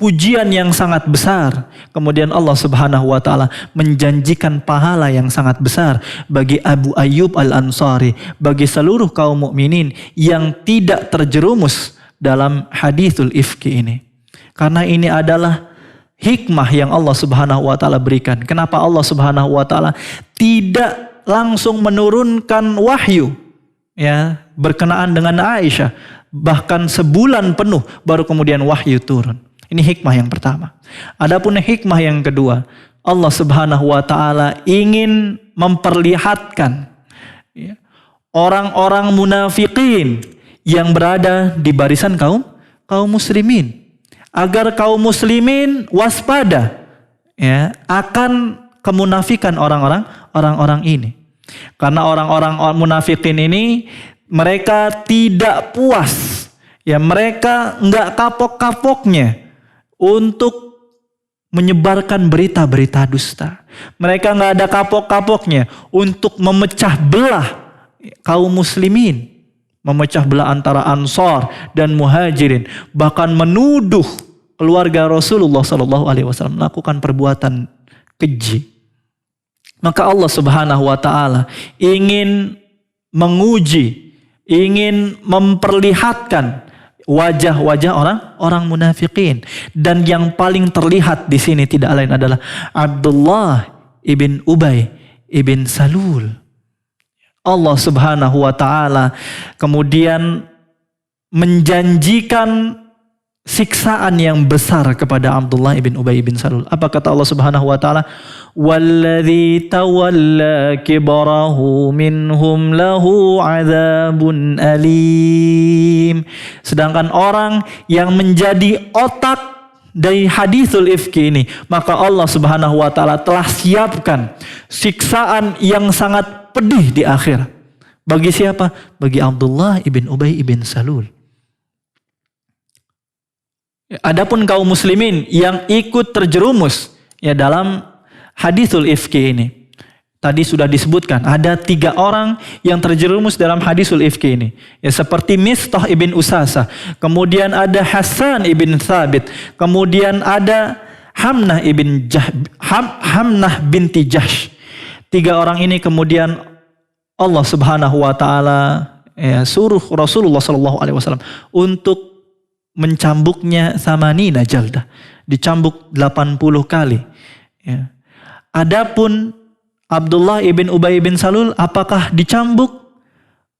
pujian yang sangat besar. Kemudian Allah subhanahu wa ta'ala menjanjikan pahala yang sangat besar bagi Abu Ayyub Al-Ansari, bagi seluruh kaum mukminin yang tidak terjerumus dalam hadithul ifki ini. Karena ini adalah hikmah yang Allah subhanahu wa ta'ala berikan. Kenapa Allah subhanahu wa ta'ala tidak langsung menurunkan wahyu, ya, berkenaan dengan Aisyah. Bahkan sebulan penuh baru kemudian wahyu turun. Ini hikmah yang pertama. Adapun hikmah yang kedua, Allah subhanahu wa ta'ala ingin memperlihatkan, ya, orang-orang munafikin yang berada di barisan kaum muslimin, agar kaum muslimin waspada, ya, akan kemunafikan orang-orang ini. Karena orang-orang munafikin ini mereka tidak puas, ya, mereka nggak kapok-kapoknya untuk menyebarkan berita-berita dusta. Mereka nggak ada kapok-kapoknya untuk memecah belah kaum muslimin, memecah belah antara Ansar dan Muhajirin, bahkan menuduh keluarga Rasulullah SAW melakukan perbuatan keji. Maka Allah subhanahu wa ta'ala ingin menguji, ingin memperlihatkan wajah-wajah orang munafikin, dan yang paling terlihat di sini tidak lain adalah Abdullah ibn Ubay ibn Salul. Allah subhanahu wa ta'ala kemudian menjanjikan siksaan yang besar kepada Abdullah ibn Ubay ibn Salul. Apa kata Allah subhanahu wa ta'ala? "Walladzi tawalla kibarahu minhum lahu adzabun alim." Sedangkan orang yang menjadi otak dari hadithul ifki ini, maka Allah subhanahu wa ta'ala telah siapkan siksaan yang sangat pedih di akhirat. Bagi siapa? Bagi Abdullah ibn Ubay ibn Salul. Adapun kaum muslimin yang ikut terjerumus, ya, dalam hadithul ifki ini, Tadi sudah disebutkan ada 3 orang yang terjerumus dalam hadisul ifki ini. Ya, seperti Mistah ibn Usasah, kemudian ada Hasan ibn Thabit, kemudian ada Hamnah binti Jahsh. 3 orang ini kemudian Allah Subhanahu wa taala suruh Rasulullah sallallahu alaihi wasallam untuk mencambuknya samanina jaldah, dicambuk 80 kali. Ya. Adapun Abdullah ibn Ubay bin Salul apakah dicambuk?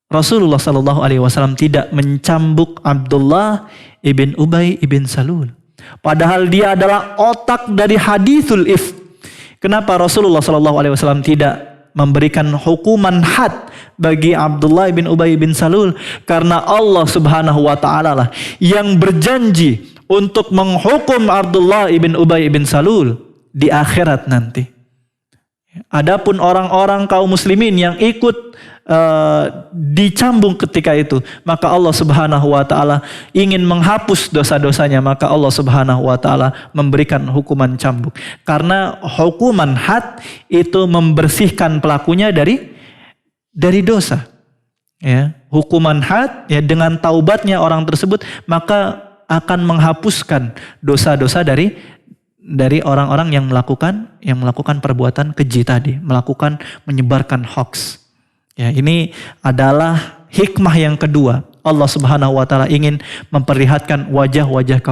Rasulullah sallallahu alaihi wasallam tidak mencambuk Abdullah ibn Ubay ibn Salul. Padahal dia adalah otak dari hadithul ifk. Kenapa Rasulullah sallallahu alaihi wasallam tidak memberikan hukuman had bagi Abdullah bin Ubay bin Salul? Karena Allah Subhanahu wa taala lah yang berjanji untuk menghukum Abdullah bin Ubay bin Salul di akhirat nanti. Adapun orang-orang kaum muslimin yang ikut dicambuk ketika itu, maka Allah Subhanahu wa taala ingin menghapus dosa-dosanya, maka Allah Subhanahu wa taala memberikan hukuman cambuk. Karena hukuman had itu membersihkan pelakunya dari dosa. Ya, hukuman had ya, dengan taubatnya orang tersebut maka akan menghapuskan dosa-dosa dari orang-orang yang melakukan perbuatan keji tadi, menyebarkan hoax. Ya, ini adalah hikmah yang kedua. Allah Subhanahu wa taala ingin memperlihatkan wajah-wajah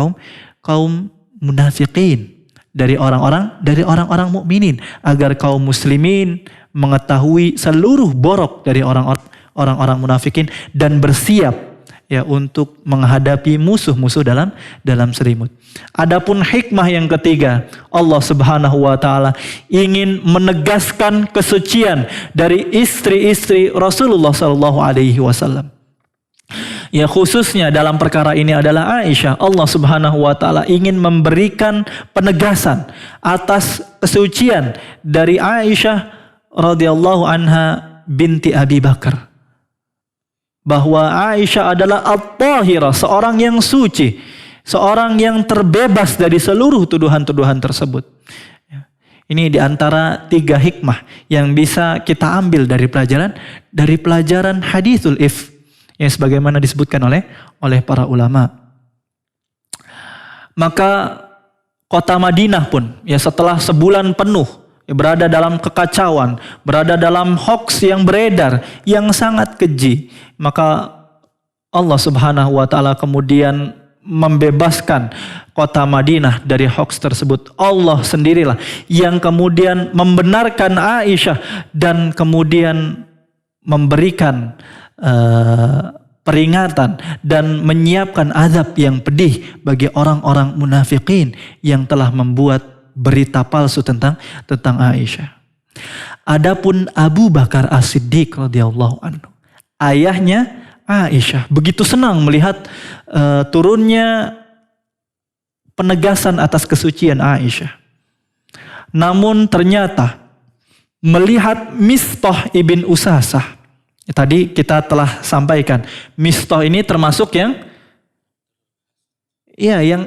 kaum munafikin dari orang-orang mukminin, agar kaum muslimin mengetahui seluruh borok dari orang-orang munafikin dan bersiap ya untuk menghadapi musuh-musuh dalam selimut. Adapun hikmah yang ketiga, Allah Subhanahu wa taala ingin menegaskan kesucian dari istri-istri Rasulullah sallallahu alaihi wasallam. Ya, khususnya dalam perkara ini adalah Aisyah. Allah Subhanahu wa taala ingin memberikan penegasan atas kesucian dari Aisyah radhiyallahu anha binti Abi Bakar. Bahwa Aisyah adalah at-tahirah, seorang yang suci, seorang yang terbebas dari seluruh tuduhan-tuduhan tersebut. Ini diantara 3 hikmah yang bisa kita ambil dari pelajaran hadithul ifk, yang sebagaimana disebutkan oleh para ulama. Maka kota Madinah pun ya setelah sebulan penuh berada dalam kekacauan, berada dalam hoax yang beredar, yang sangat keji, maka Allah Subhanahu wa taala kemudian membebaskan kota Madinah dari hoax tersebut. Allah sendirilah yang kemudian membenarkan Aisyah dan kemudian memberikan peringatan dan menyiapkan azab yang pedih bagi orang-orang munafikin yang telah membuat berita palsu tentang Aisyah. Adapun Abu Bakar As-Siddiq radhiyallahu anhu, ayahnya Aisyah, begitu senang melihat turunnya penegasan atas kesucian Aisyah. Namun ternyata melihat Mistah ibn Usasah, tadi kita telah sampaikan, Mistah ini termasuk yang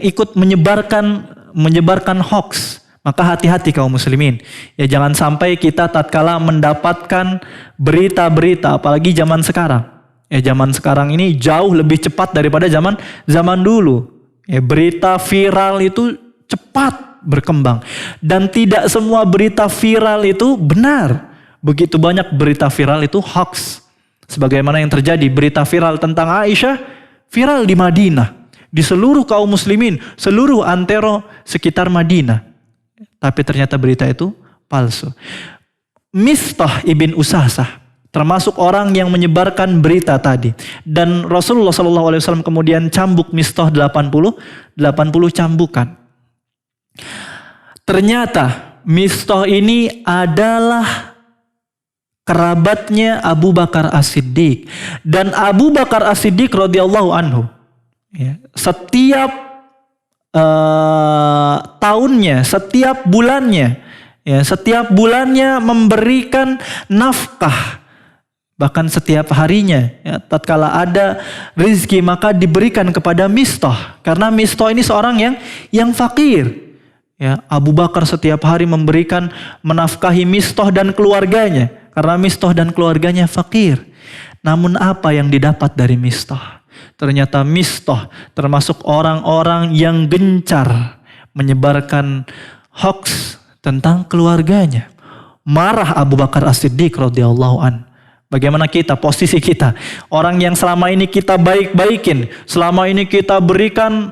ikut menyebarkan hoax. Maka hati-hati kaum muslimin. Ya, jangan sampai kita tatkala mendapatkan berita-berita, apalagi zaman sekarang. Ya, zaman sekarang ini jauh lebih cepat daripada zaman dulu. Ya, berita viral itu cepat berkembang. Dan tidak semua berita viral itu benar. Begitu banyak berita viral itu hoax. Sebagaimana yang terjadi, berita viral tentang Aisyah viral di Madinah. Di seluruh kaum muslimin, seluruh antero sekitar Madinah. Tapi ternyata berita itu palsu. Mistah ibn Usasah termasuk orang yang menyebarkan berita tadi. Dan Rasulullah SAW kemudian cambuk Mistah 80 cambukan. Ternyata Mistah ini adalah kerabatnya Abu Bakar As-Siddiq. Dan Abu Bakar As-Siddiq radhiyallahu anhu, ya, setiap tahunnya, setiap bulannya memberikan nafkah, bahkan setiap harinya. Ya, tatkala ada rezeki maka diberikan kepada Mistah, karena Mistah ini seorang yang fakir. Ya, Abu Bakar setiap hari menafkahi Mistah dan keluarganya. Karena Mistah dan keluarganya fakir. Namun apa yang didapat dari Mistah? Ternyata Mistah termasuk orang-orang yang gencar menyebarkan hoax tentang keluarganya. Marah Abu Bakar As-Siddiq radhiyallahu an. Bagaimana kita, posisi kita? Orang yang selama ini kita baik-baikin. Selama ini kita berikan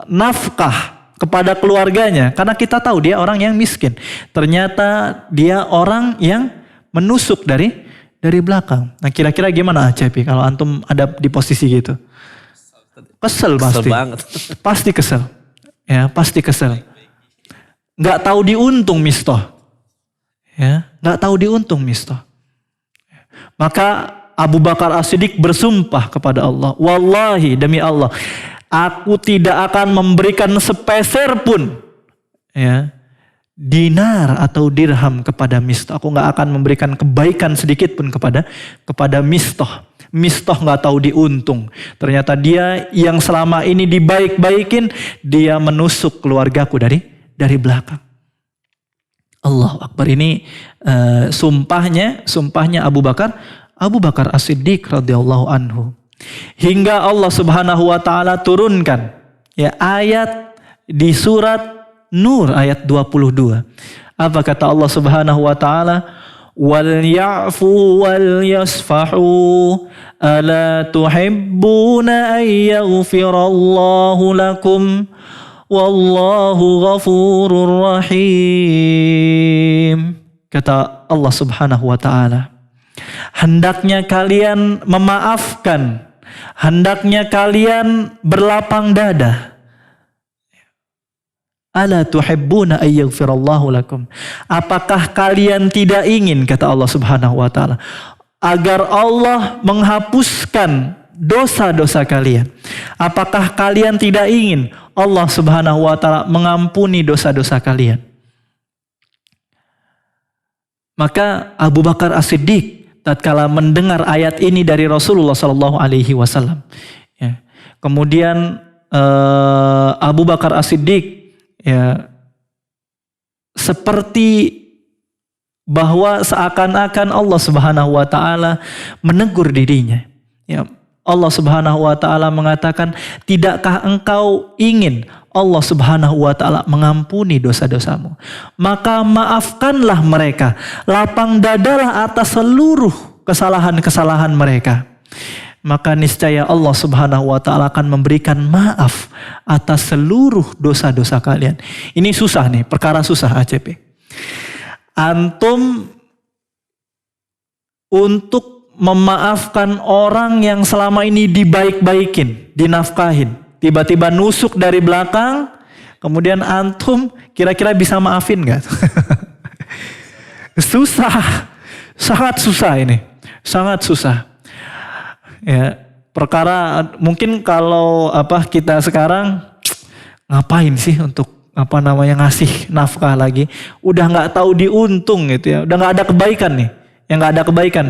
nafkah kepada keluarganya, karena kita tahu dia orang yang miskin. Ternyata dia orang yang menusuk dari belakang. Nah, kira-kira gimana Cepi kalau antum ada di posisi gitu? Kesel pasti. Kesel banget. Pasti kesel. Ya, pasti kesel. Nggak tahu diuntung Mistah. Ya, nggak tahu diuntung Mistah. Maka Abu Bakar As-Siddiq bersumpah kepada Allah, wallahi demi Allah, aku tidak akan memberikan sepeser pun ya, dinar atau dirham kepada Mistah. Aku nggak akan memberikan kebaikan sedikit pun kepada Mistah. Mistah nggak tahu diuntung. Ternyata dia yang selama ini dibaik-baikin, dia menusuk keluargaku dari belakang. Allahu Akbar. Ini sumpahnya Abu Bakar As-Siddiq radhiyallahu anhu. Hingga Allah Subhanahu wa taala turunkan ya ayat di surat Nur ayat 22. Apa kata Allah Subhanahu wa taala? Wal ya'fu wal yasfahu ala tuhibbuna ay yaghfirallahu lakum wallahu ghafurur rahim. Kata Allah Subhanahu wa taala, hendaknya kalian memaafkan, hendaknya kalian berlapang dada. Ala tuhibbuna ay yaghfirallahu lakum. Apakah kalian tidak ingin, kata Allah Subhanahu wa taala, agar Allah menghapuskan dosa-dosa kalian? Apakah kalian tidak ingin Allah Subhanahu wa taala mengampuni dosa-dosa kalian? Maka Abu Bakar As-Siddiq tatkala mendengar ayat ini dari Rasulullah Sallallahu Alaihi Wasallam, ya, kemudian Abu Bakar As-Siddiq ya seperti bahwa seakan-akan Allah Subhanahu wa taala menegur dirinya. Ya, Allah Subhanahu wa taala mengatakan, "Tidakkah engkau ingin Allah Subhanahu wa taala mengampuni dosa-dosamu? Maka maafkanlah mereka, lapang dadalah atas seluruh kesalahan-kesalahan mereka. Maka niscaya Allah Subhanahu wa taala akan memberikan maaf atas seluruh dosa-dosa kalian." Ini susah nih, perkara susah ACP. Antum untuk memaafkan orang yang selama ini dibaik-baikin, dinafkahin, tiba-tiba nusuk dari belakang, kemudian antum kira-kira bisa maafin gak? Susah, sangat susah ini, sangat susah. Ya, perkara mungkin kalau kita sekarang ngapain sih untuk ngasih nafkah lagi, udah nggak tahu diuntung gitu ya, udah nggak ada kebaikan nih, yang nggak ada kebaikan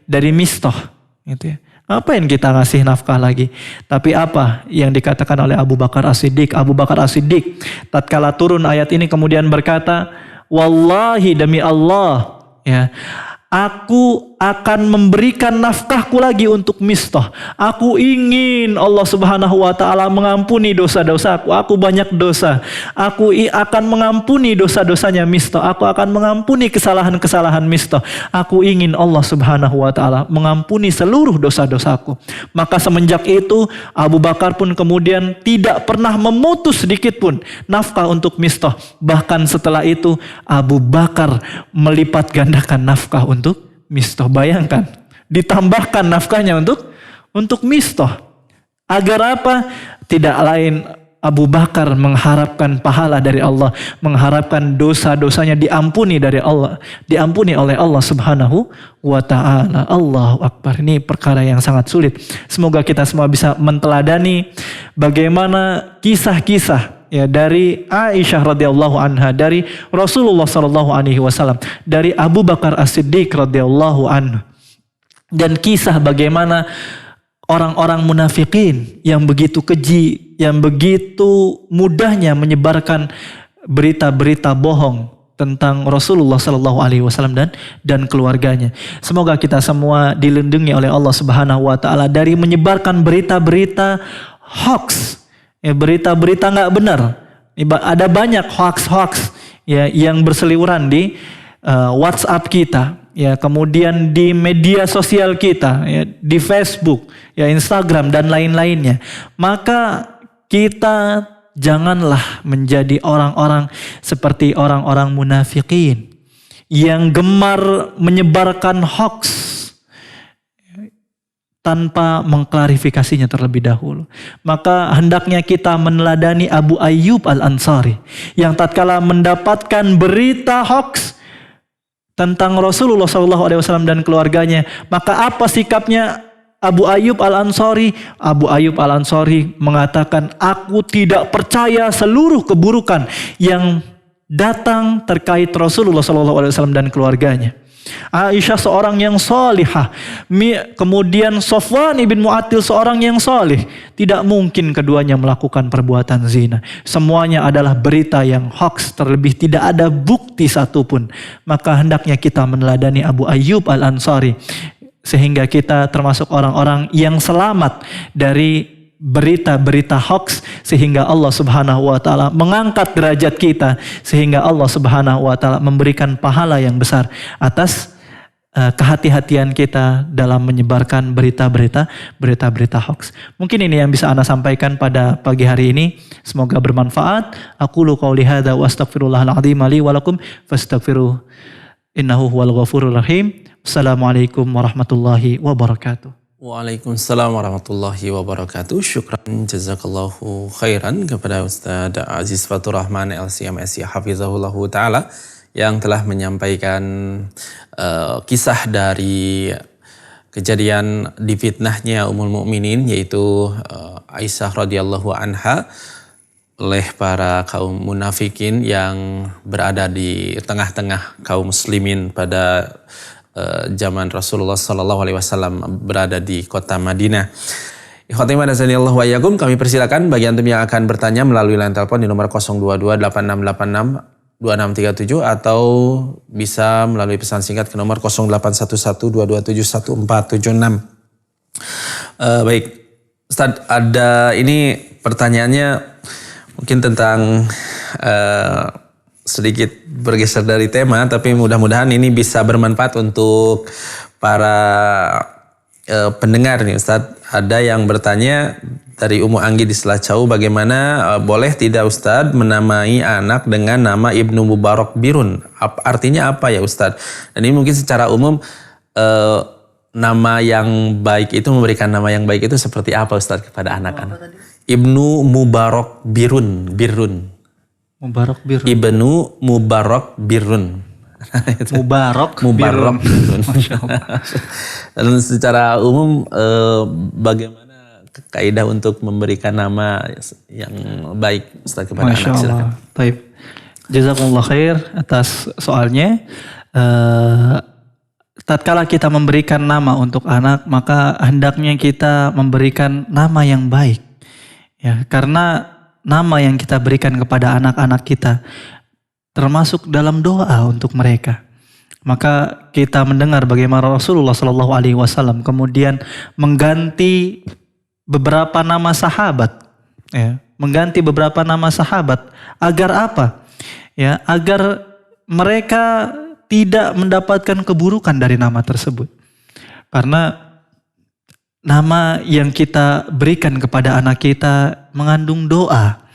dari Mistah gitu ya. Ngapain kita ngasih nafkah lagi? Tapi apa yang dikatakan oleh Abu Bakar As-Siddiq? Abu Bakar As-Siddiq tatkala turun ayat ini kemudian berkata, wallahi demi Allah, ya, aku akan memberikan nafkahku lagi untuk Mistah. Aku ingin Allah Subhanahu wa taala mengampuni dosa-dosaku. Aku banyak dosa. Aku akan mengampuni dosa-dosanya Mistah. Aku akan mengampuni kesalahan-kesalahan Mistah. Aku ingin Allah Subhanahu wa taala mengampuni seluruh dosa-dosaku. Maka semenjak itu Abu Bakar pun kemudian tidak pernah memutus sedikit pun nafkah untuk Mistah. Bahkan setelah itu Abu Bakar melipat gandakan nafkah untuk Mistah. Bayangkan, ditambahkan nafkahnya untuk Mistah. Agar apa? Tidak lain Abu Bakar mengharapkan pahala dari Allah, mengharapkan dosa-dosanya diampuni dari Allah, diampuni oleh Allah Subhanahu wa taala. Allahu Akbar. Ini perkara yang sangat sulit. Semoga kita semua bisa menteladani bagaimana kisah-kisah ya dari Aisyah radhiyallahu anha, dari Rasulullah sallallahu alaihi wasallam, dari Abu Bakar As-Siddiq radhiyallahu anhu, dan kisah bagaimana orang-orang munafikin yang begitu keji, yang begitu mudahnya menyebarkan berita-berita bohong tentang Rasulullah Sallallahu Alaihi Wasallam dan keluarganya. Semoga kita semua dilindungi oleh Allah Subhanahu Wa Taala dari menyebarkan berita-berita hoax, ya, berita-berita nggak benar. Ada banyak hoax ya yang berseliweran di WhatsApp kita, ya, kemudian di media sosial kita, ya, di Facebook, ya, Instagram dan lain-lainnya. Maka kita janganlah menjadi orang-orang seperti orang-orang munafikin yang gemar menyebarkan hoax tanpa mengklarifikasinya terlebih dahulu. Maka hendaknya kita meneladani Abu Ayyub Al-Ansari yang tatkala mendapatkan berita hoax tentang Rasulullah SAW dan keluarganya, maka apa sikapnya Abu Ayyub Al-Ansari? Abu Ayyub Al-Ansari mengatakan, aku tidak percaya seluruh keburukan yang datang terkait Rasulullah SAW dan keluarganya. Aisyah seorang yang salihah, kemudian Sofwan ibn Mu'attil seorang yang salih. Tidak mungkin keduanya melakukan perbuatan zina. Semuanya adalah berita yang hoax, terlebih tidak ada bukti satupun. Maka hendaknya kita meneladani Abu Ayyub Al-Ansari, sehingga kita termasuk orang-orang yang selamat dari berita-berita hoax, sehingga Allah Subhanahu wa taala mengangkat derajat kita, sehingga Allah Subhanahu wa taala memberikan pahala yang besar atas kehati-hatian kita dalam menyebarkan berita-berita hoax. Mungkin ini yang bisa Ana sampaikan pada pagi hari ini. Semoga bermanfaat. Aqulu qouli hadza wa astaghfirullahal azim li wa lakum fastaghfiruh innahu huwal ghafurur rahim. Assalamualaikum warahmatullahi wabarakatuh. Waalaikumsalam warahmatullahi wabarakatuh. Syukran jazakallahu khairan kepada Ustaz Aziz Fatur Rahman LCMSI Hafizahullahu Ta'ala yang telah menyampaikan kisah dari kejadian difitnahnya Ummul Mukminin, yaitu Aisyah radhiyallahu anha oleh para kaum munafikin yang berada di tengah-tengah kaum muslimin pada zaman Rasulullah Sallallahu Alaihi Wasallam berada di kota Madinah. Ikhwatimah azanillahu wa iyyakum, kami persilakan bagi antum yang akan bertanya melalui line telepon di nomor 02286862637 atau bisa melalui pesan singkat ke nomor 081122711476. Baik, Ustaz, ada ini pertanyaannya mungkin tentang sedikit bergeser dari tema, tapi mudah-mudahan ini bisa bermanfaat untuk para pendengar nih Ustaz. Ada yang bertanya dari Ummu Anggi di Selacau, bagaimana boleh tidak Ustaz menamai anak dengan nama Ibnu Mubarak Birun? Artinya apa ya Ustaz? Dan ini mungkin secara umum nama yang baik itu, memberikan nama yang baik itu seperti apa Ustaz kepada anak-anak? Ibnu Mubarak Birun. Mubarak Birun. Ibnu Mubarak Birun. Mubarak Birun. Masya Allah. Dan secara umum bagaimana kaidah untuk memberikan nama yang baik Ustaz kepada Masya anak? Allah. Baik. Jazakumullah khair atas soalnya. Tatkala kita memberikan nama untuk anak, maka hendaknya kita memberikan nama yang baik. Ya, karena nama yang kita berikan kepada anak-anak kita termasuk dalam doa untuk mereka. Maka kita mendengar bagaimana Rasulullah Shallallahu Alaihi Wasallam kemudian mengganti beberapa nama sahabat, ya, mengganti beberapa nama sahabat agar apa? Ya, agar mereka tidak mendapatkan keburukan dari nama tersebut. Karena nama yang kita berikan kepada anak kita mengandung doa.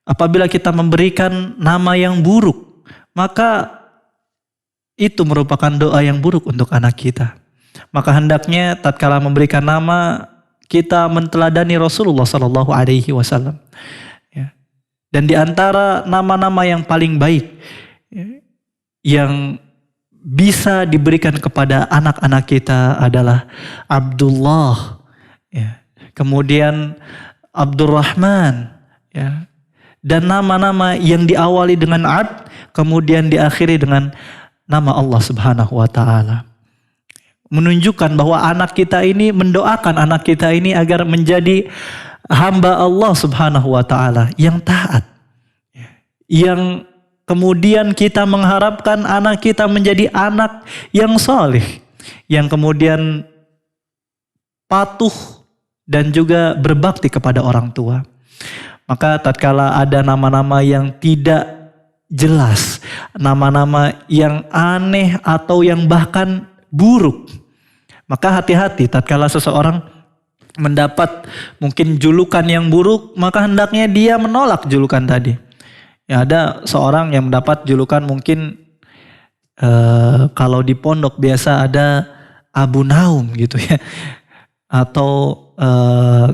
Apabila kita memberikan nama yang buruk, maka itu merupakan doa yang buruk untuk anak kita. Maka hendaknya tatkala memberikan nama, kita menteladani Rasulullah Sallallahu Alaihi Wasallam. Dan di antara nama-nama yang paling baik yang bisa diberikan kepada anak-anak kita adalah Abdullah, ya. Kemudian Abdurrahman, ya. Dan nama-nama yang diawali dengan Abd, kemudian diakhiri dengan nama Allah Subhanahu wa taala. menunjukkan bahwa anak kita ini, mendoakan anak kita ini agar menjadi hamba Allah Subhanahu wa taala yang taat. Yang kemudian kita mengharapkan anak kita menjadi anak yang soleh, yang kemudian patuh dan juga berbakti kepada orang tua. Maka tatkala ada nama-nama yang tidak jelas, nama-nama yang aneh atau yang bahkan buruk, maka hati-hati tatkala seseorang mendapat mungkin julukan yang buruk, maka hendaknya dia menolak julukan tadi. Ya, ada seorang yang mendapat julukan mungkin kalau di pondok biasa ada Abu Naum gitu ya, atau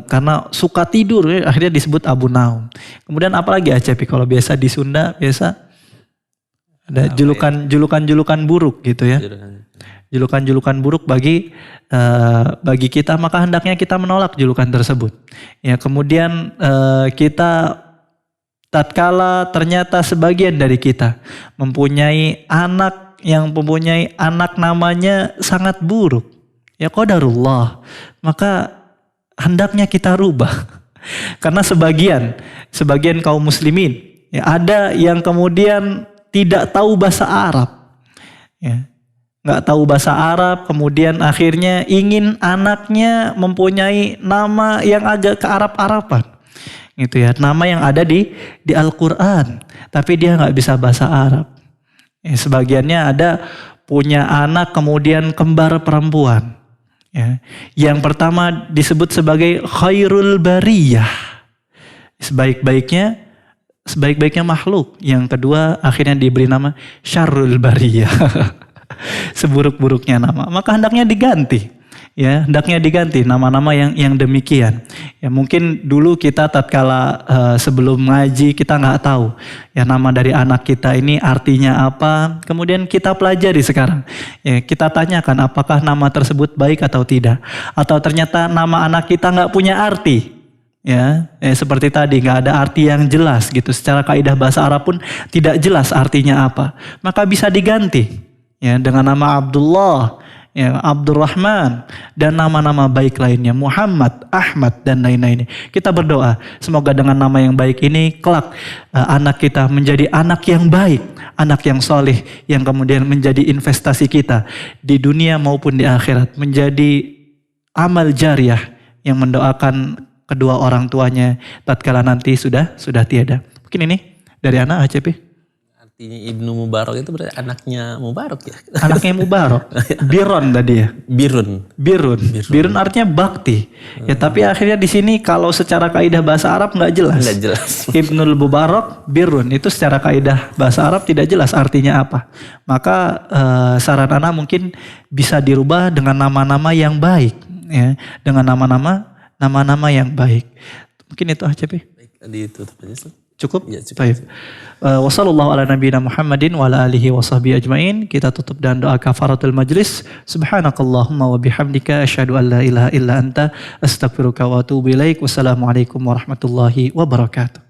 karena suka tidur akhirnya disebut Abu Naum. Kemudian apalagi ACP kalau biasa di Sunda biasa ada julukan buruk gitu ya. Julukan buruk bagi kita, maka hendaknya kita menolak julukan tersebut. Ya, kemudian kita tatkala ternyata sebagian dari kita mempunyai anak yang mempunyai anak namanya sangat buruk, ya qadarullah, maka hendaknya kita rubah. Karena sebagian kaum muslimin ya, ada yang kemudian tidak tahu bahasa Arab, ya, nggak tahu bahasa Arab, kemudian akhirnya ingin anaknya mempunyai nama yang agak ke Arab-Araban. Gitu ya, nama yang ada di Al-Quran, tapi dia nggak bisa bahasa Arab. Ya, sebagiannya ada punya anak kemudian kembar perempuan. Ya, yang pertama disebut sebagai khairul bariyah, sebaik-baiknya makhluk. Yang kedua akhirnya diberi nama syarrul bariyah, seburuk-buruknya nama. Maka hendaknya diganti. Ya, hendaknya diganti nama-nama yang demikian. Ya, mungkin dulu kita tatkala sebelum ngaji kita nggak tahu ya nama dari anak kita ini artinya apa. Kemudian kita pelajari sekarang. Ya, kita tanyakan apakah nama tersebut baik atau tidak. Atau ternyata nama anak kita nggak punya arti. Ya, seperti tadi nggak ada arti yang jelas gitu. Secara kaidah bahasa Arab pun tidak jelas artinya apa. Maka bisa diganti ya dengan nama Abdullah, ya, Abdurrahman, dan nama-nama baik lainnya, Muhammad, Ahmad, dan lain-lainnya. Kita berdoa, semoga dengan nama yang baik ini, kelak anak kita menjadi anak yang baik, anak yang soleh, yang kemudian menjadi investasi kita di dunia maupun di akhirat, menjadi amal jariah yang mendoakan kedua orang tuanya tatkala nanti sudah tiada. Mungkin ini dari anak ACP. Artinya Ibnu Mubarak itu berarti anaknya Mubarak ya? Anaknya Mubarak. Biron tadi ya? Birun artinya bakti. Ya, tapi akhirnya di sini kalau secara kaidah bahasa Arab nggak jelas. Nggak jelas. Ibnul Mubarak Birun itu secara kaidah bahasa Arab tidak jelas artinya apa. Maka saran anak mungkin bisa dirubah dengan nama-nama yang baik. Ya, dengan nama-nama yang baik. Mungkin itu aja, Pi. Baik, ditutup aja, Ustaz. Cukup? Ya, cukup. Baik. Wassallallahu ala nabiyina Muhammadin wa ala alihi wa sahbihi ajmain. Kita tutup dengan doa kafaratul majlis. Subhanakallahumma wa bihamdika asyhadu an la ilaha illa anta astaghfiruka wa atubu ilaik. Wassalamualaikum warahmatullahi wabarakatuh.